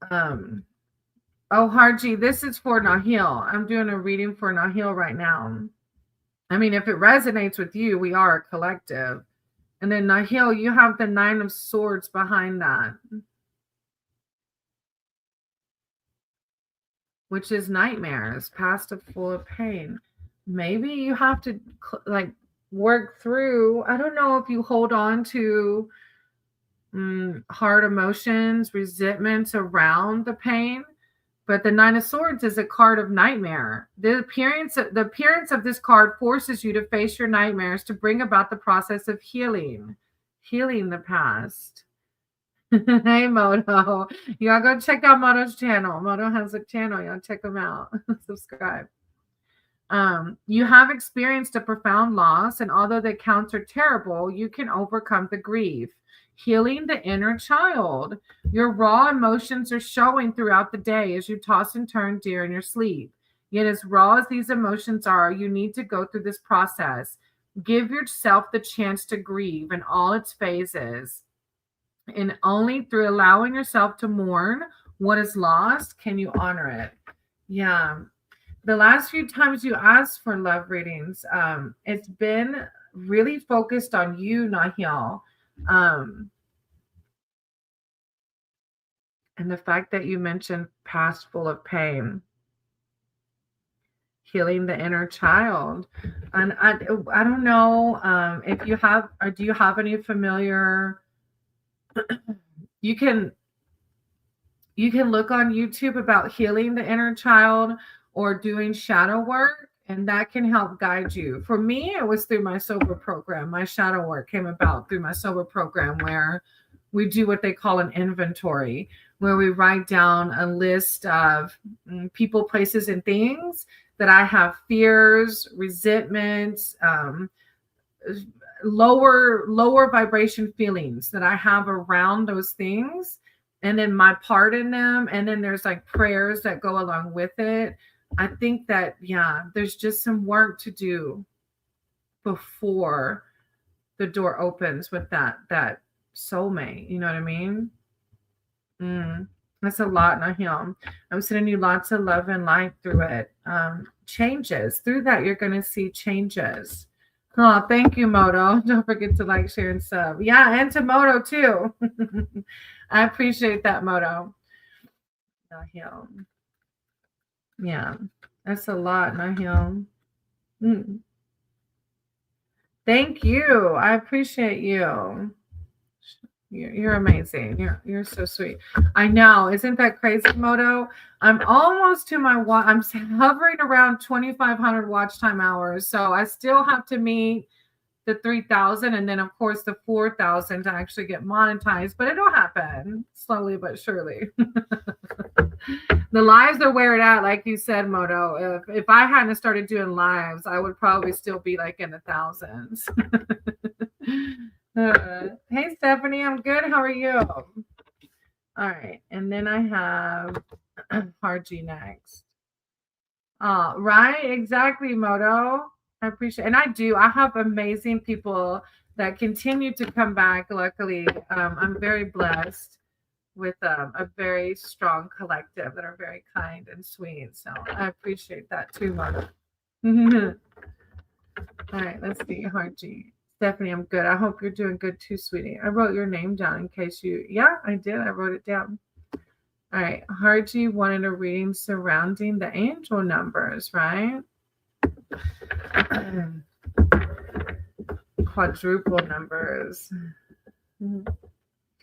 Um oh Harji, this is for Nahil. I'm doing a reading for Nahil right now. I mean, if it resonates with you, we are a collective. And then Nahil, you have the 9 of Swords behind that, which is nightmares, past of full of pain. Maybe you have to like work through. I don't know if you hold on to hard emotions, resentments around the pain. But the 9 of Swords is a card of nightmare. The appearance of this card forces you to face your nightmares to bring about the process of healing the past. Hey Moto, y'all go check out Moto's channel. Moto has a channel. Y'all check him out. Subscribe. You have experienced a profound loss, and although the accounts are terrible, you can overcome the grief. Healing the inner child. Your raw emotions are showing throughout the day as you toss and turn dear in your sleep. Yet, as raw as these emotions are, you need to go through this process. Give yourself the chance to grieve in all its phases. And only through allowing yourself to mourn what is lost can you honor it. Yeah, the last few times you asked for love readings, it's been really focused on you, Nahil. Um, and the fact that you mentioned past full of pain, healing the inner child. And I don't know if you have, or do you have any familiar, you can you can look on YouTube about healing the inner child or doing shadow work, and that can help guide you. For me, it was through my sober program. My shadow work came about through my sober program, where we do what they call an inventory, where we write down a list of people, places, and things that I have fears, resentments, lower vibration feelings that I have around those things, and then my part in them, and then there's like prayers that go along with it. I think that yeah, there's just some work to do before the door opens with that soulmate. You know what I mean? Mm, that's a lot, Nahim. I'm sending you lots of love and light through it. Changes through that, you're going to see changes. Oh, thank you, Moto. Don't forget to like, share, and sub. Yeah, and to Moto too. I appreciate that, Moto. Nahil. Yeah, that's a lot, Nahil. Mm. Thank you. I appreciate you. You're amazing. You're so sweet. I know. Isn't that crazy, Moto? I'm almost to my watch. I'm hovering around 2,500 watch time hours. So I still have to meet the 3,000 and then of course the 4,000 to actually get monetized, but it'll happen slowly but surely. The lives are where it at, like you said, Moto. If I hadn't started doing lives, I would probably still be like in the thousands. Hey, Stephanie, I'm good. How are you? All right, and then I have Harji next. Right, exactly, Moto. I appreciate, and I do. I have amazing people that continue to come back. Luckily, I'm very blessed with a very strong collective that are very kind and sweet. So I appreciate that too, Moto. All right, let's see, Harji. Stephanie, I'm good. I hope you're doing good too, sweetie. I wrote your name down in case you. Yeah, I did. I wrote it down. All right, Harji wanted a reading surrounding the angel numbers, right? Quadruple numbers.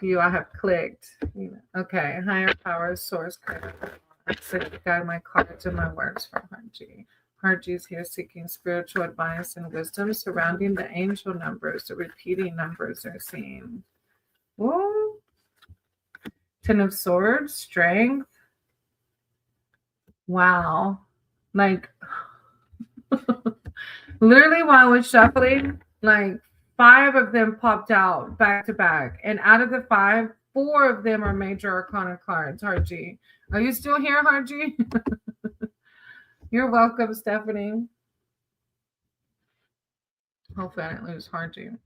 You, I have clicked. Okay, higher power, source code. Guide my cards and my words for Harji. Harji is here seeking spiritual advice and wisdom surrounding the angel numbers. The repeating numbers are seen. Whoa. Ten of Swords, strength. Wow. Like, literally while I was shuffling, like 5 of them popped out back to back. And out of the 5, 4 of them are major arcana cards, Harji. Are you still here, Harji? You're welcome, Stephanie. Hopefully I didn't lose Harji.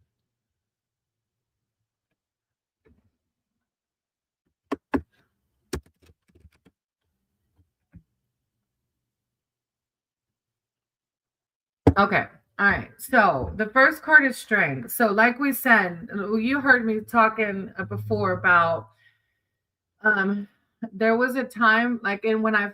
Okay. All right. So the first card is strength. So like we said, you heard me talking before about there was a time like when I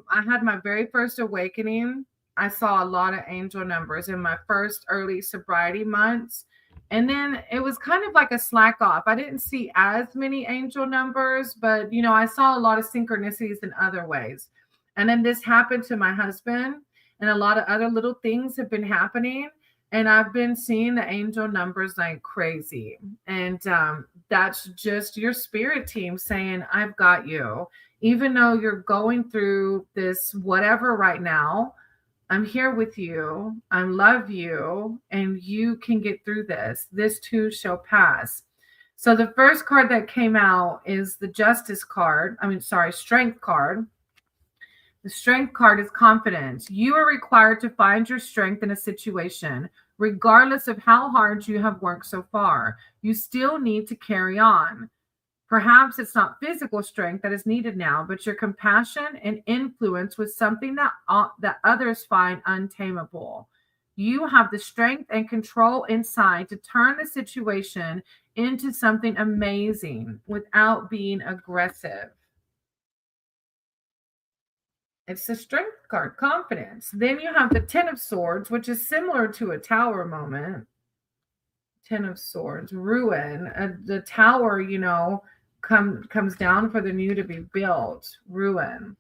had my very first awakening, I saw a lot of angel numbers in my first early sobriety months. And then it was kind of like a slack off. I didn't see as many angel numbers, but I saw a lot of synchronicities in other ways. And then this happened to my husband, and a lot of other little things have been happening. And I've been seeing the angel numbers like crazy. And that's just your spirit team saying, I've got you. Even though you're going through this whatever right now, I'm here with you. I love you. And you can get through this. This too shall pass. So the first card that came out is the Justice card. Strength card. The Strength card is confidence. You are required to find your strength in a situation. Regardless of how hard you have worked so far, you still need to carry on. Perhaps it's not physical strength that is needed now, but your compassion and influence with something that others find untamable. You have the strength and control inside to turn the situation into something amazing without being aggressive. It's the Strength card, confidence. Then you have the Ten of Swords, which is similar to a Tower moment. Ten of Swords, ruin. The tower, comes down for the new to be built. Ruin.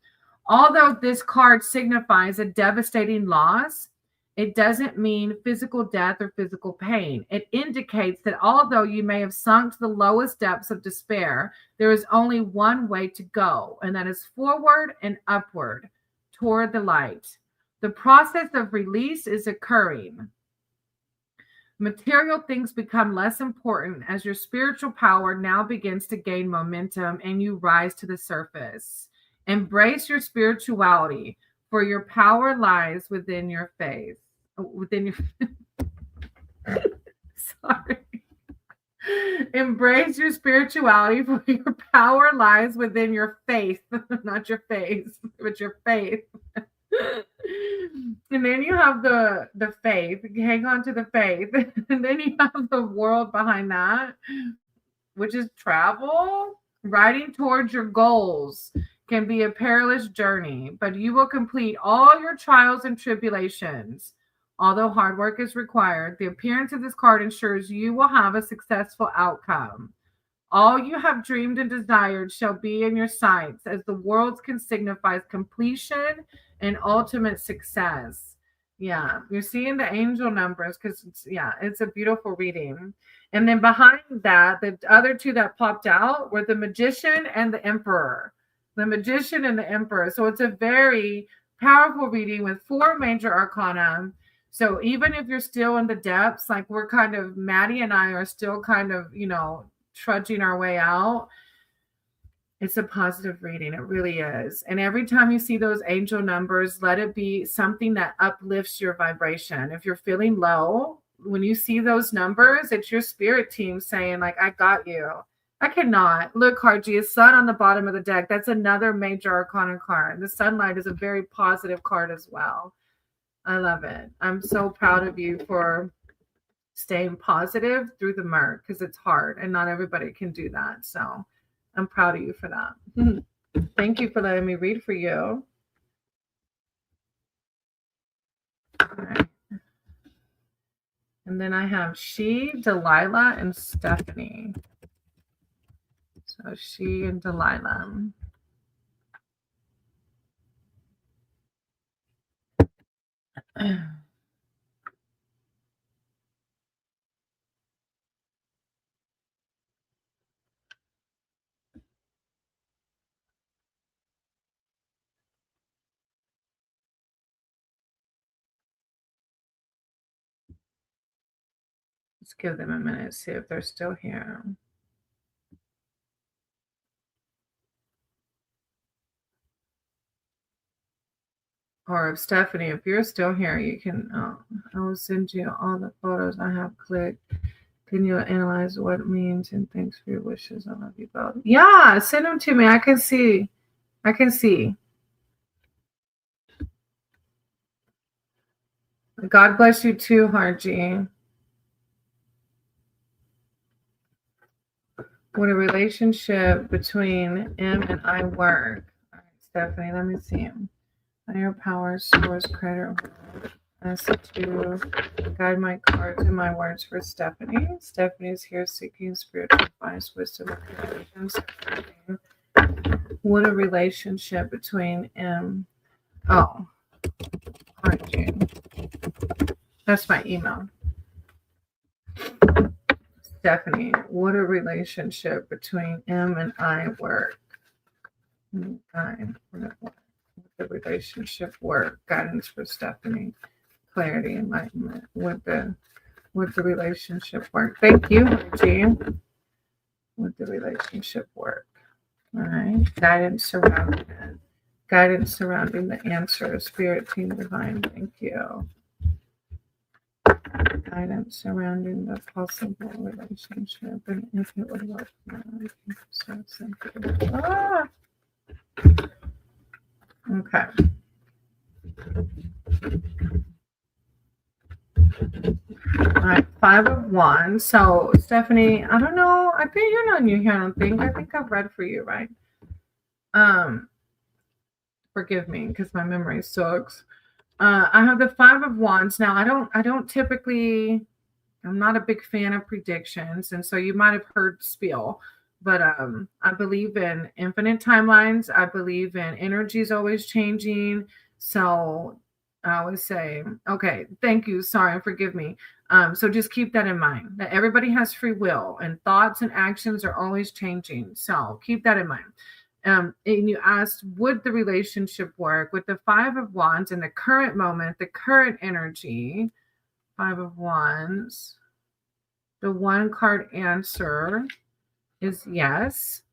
Although this card signifies a devastating loss, it doesn't mean physical death or physical pain. It indicates that although you may have sunk to the lowest depths of despair, there is only one way to go, and that is forward and upward toward the light. The process of release is occurring. Material things become less important as your spiritual power now begins to gain momentum and you rise to the surface. Embrace your spirituality, for your power lies within your faith. Within your sorry. Embrace your spirituality, for your power lies within your faith, not your face, but your faith. And then you have the faith. Hang on to the faith. And then you have the world behind that, which is travel. Riding towards your goals can be a perilous journey, but you will complete all your trials and tribulations. Although hard work is required, the appearance of this card ensures you will have a successful outcome. All you have dreamed and desired shall be in your sights, as the worlds can signify completion and ultimate success. Yeah, you're seeing the angel numbers because it's a beautiful reading. And then behind that, the other two that popped out were the Magician and the Emperor. The Magician and the Emperor. So it's a very powerful reading with 4 major arcana. So even if you're still in the depths, like we're kind of, Maddie and I are still kind of, trudging our way out. It's a positive reading. It really is. And every time you see those angel numbers, let it be something that uplifts your vibration. If you're feeling low, when you see those numbers, it's your spirit team saying, like, I got you. I cannot. Look, Harji, a sun on the bottom of the deck. That's another major arcana card. The sunlight is a very positive card as well. I love it. I'm so proud of you for staying positive through the murk, because it's hard and not everybody can do that. So I'm proud of you for that. Thank you for letting me read for you. All right. And then I have she, Delilah, and Stephanie. So she and Delilah. Let's give them a minute, see if they're still here. Or if Stephanie, if you're still here, you can, I will send you all the photos I have clicked. Can you analyze what it means? And thanks for your wishes. I love you both. Yeah, send them to me. I can see. God bless you too, Harji. What a relationship between M and I work. All right, Stephanie, let me see him. Higher power, source, creator, as to guide my cards and my words for Stephanie. Stephanie is here seeking spiritual advice, wisdom, and guidance. What a relationship between M. Oh, Harji. That's my email. Stephanie, what a relationship between M and I work. The relationship work. Guidance for Stephanie. Clarity, enlightenment. Would the relationship work? Thank you, Jean. Would the relationship work? All right. Guidance surrounding it. Guidance surrounding the answer. Spirit team divine. Thank you. Guidance surrounding the possible relationship and if it would work. So simple. Okay. All right, 5 of Wands. So Stephanie, I don't know. I think you're not new here. I think I've read for you, right? Forgive me because my memory sucks. I have the 5 of Wands. Now I don't typically, I'm not a big fan of predictions, and so you might have heard spiel, but I believe in infinite timelines. I believe in energies always changing. So I always say, okay, thank you, sorry, forgive me. So just keep that in mind, that everybody has free will and thoughts and actions are always changing. So keep that in mind. And you asked, would the relationship work with the 5 of Wands in the current moment, the current energy? 5 of Wands. The 1 card answer is yes.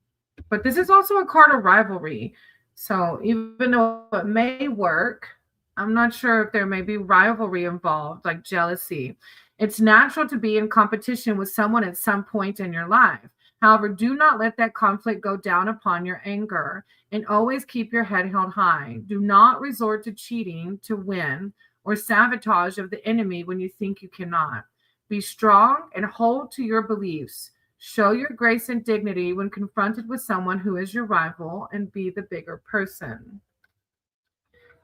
But this is also a card of rivalry. So even though it may work, I'm not sure if there may be rivalry involved, like jealousy. It's natural to be in competition with someone at some point in your life. However, do not let that conflict go down upon your anger, and always keep your head held high. Do not resort to cheating to win or sabotage of the enemy when you think you cannot. Be strong and hold to your beliefs. Show your grace and dignity when confronted with someone who is your rival, and be the bigger person.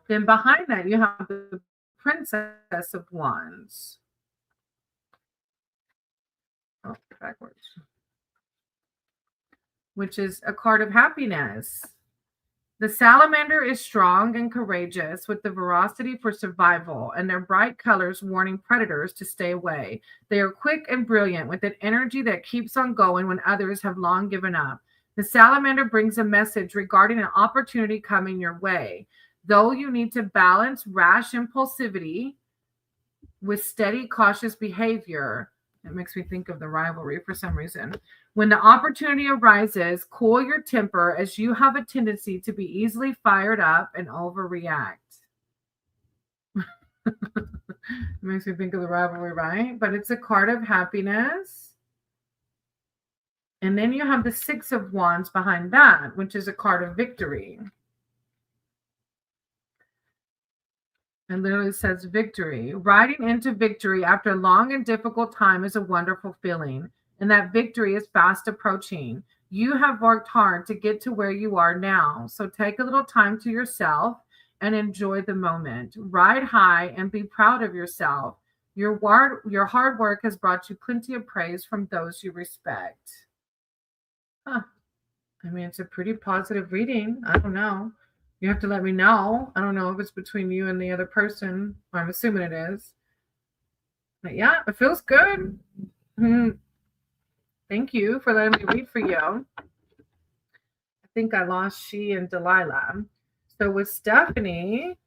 Then behind that, you have the Princess of Wands. Oh, backwards. Which is a card of happiness. The salamander is strong and courageous with the veracity for survival, and their bright colors warning predators to stay away. They are quick and brilliant with an energy that keeps on going when others have long given up. The salamander brings a message regarding an opportunity coming your way. Though you need to balance rash impulsivity with steady, cautious behavior. It makes me think of the rivalry for some reason. When the opportunity arises, cool your temper as you have a tendency to be easily fired up and overreact. It makes me think of the rivalry, right? But it's a card of happiness. And then you have the Six of Wands behind that, which is a card of victory. And literally says victory. Riding into victory after a long and difficult time is a wonderful feeling, and that victory is fast approaching. You have worked hard to get to where you are now, so take a little time to yourself and enjoy the moment. Ride high and be proud of yourself. Your hard work has brought you plenty of praise from those you respect. Huh. I mean, it's a pretty positive reading. I don't know. You have to let me know. I don't know if it's between you and the other person. I'm assuming it is. But yeah, it feels good. Thank you for letting me read for you. I think I lost she and Delilah. So with Stephanie,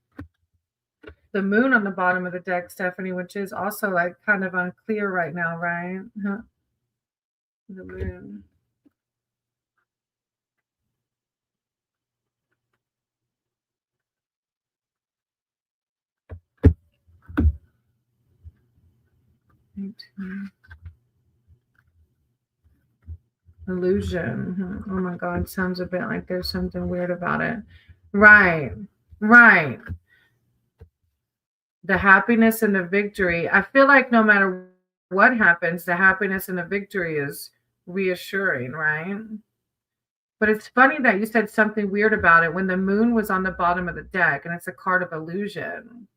the moon on the bottom of the deck, Stephanie, which is also like kind of unclear right now, right? The moon. Illusion. Oh my God, sounds a bit like there's something weird about it. Right. The happiness and the victory. I feel like no matter what happens, the happiness and the victory is reassuring, right? But it's funny that you said something weird about it when the moon was on the bottom of the deck and it's a card of illusion.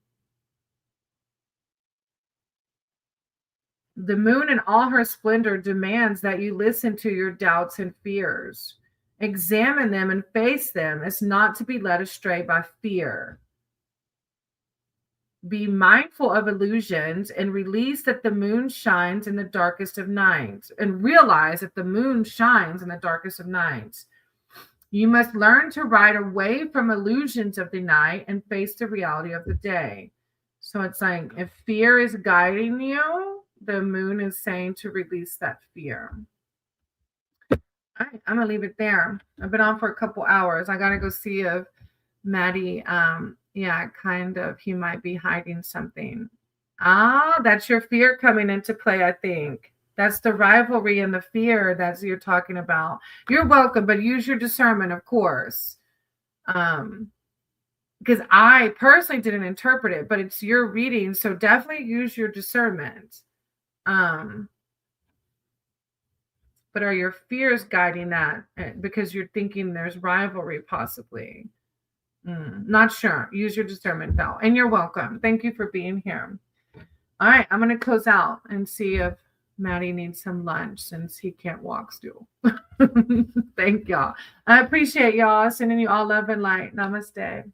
The moon in all her splendor demands that you listen to your doubts and fears. Examine them and face them as not to be led astray by fear. Be mindful of illusions and release that the moon shines in the darkest of nights, and realize that the moon shines in the darkest of nights. You must learn to ride away from illusions of the night and face the reality of the day. So it's like if fear is guiding you, the moon is saying to release that fear. All right, I'm gonna leave it there. I've been on for a couple hours. I gotta go see if Maddie, kind of, he might be hiding something. Ah, that's your fear coming into play, I think. That's the rivalry and the fear that you're talking about. You're welcome, but use your discernment, of course. Because I personally didn't interpret it, but it's your reading, so definitely use your discernment. But are your fears guiding that? Because you're thinking there's rivalry, possibly. Not sure. Use your discernment, though. And you're welcome. Thank you for being here. All right, I'm going to close out and see if Maddie needs some lunch since he can't walk still. Thank y'all. I appreciate y'all. Sending you all love and light. Namaste.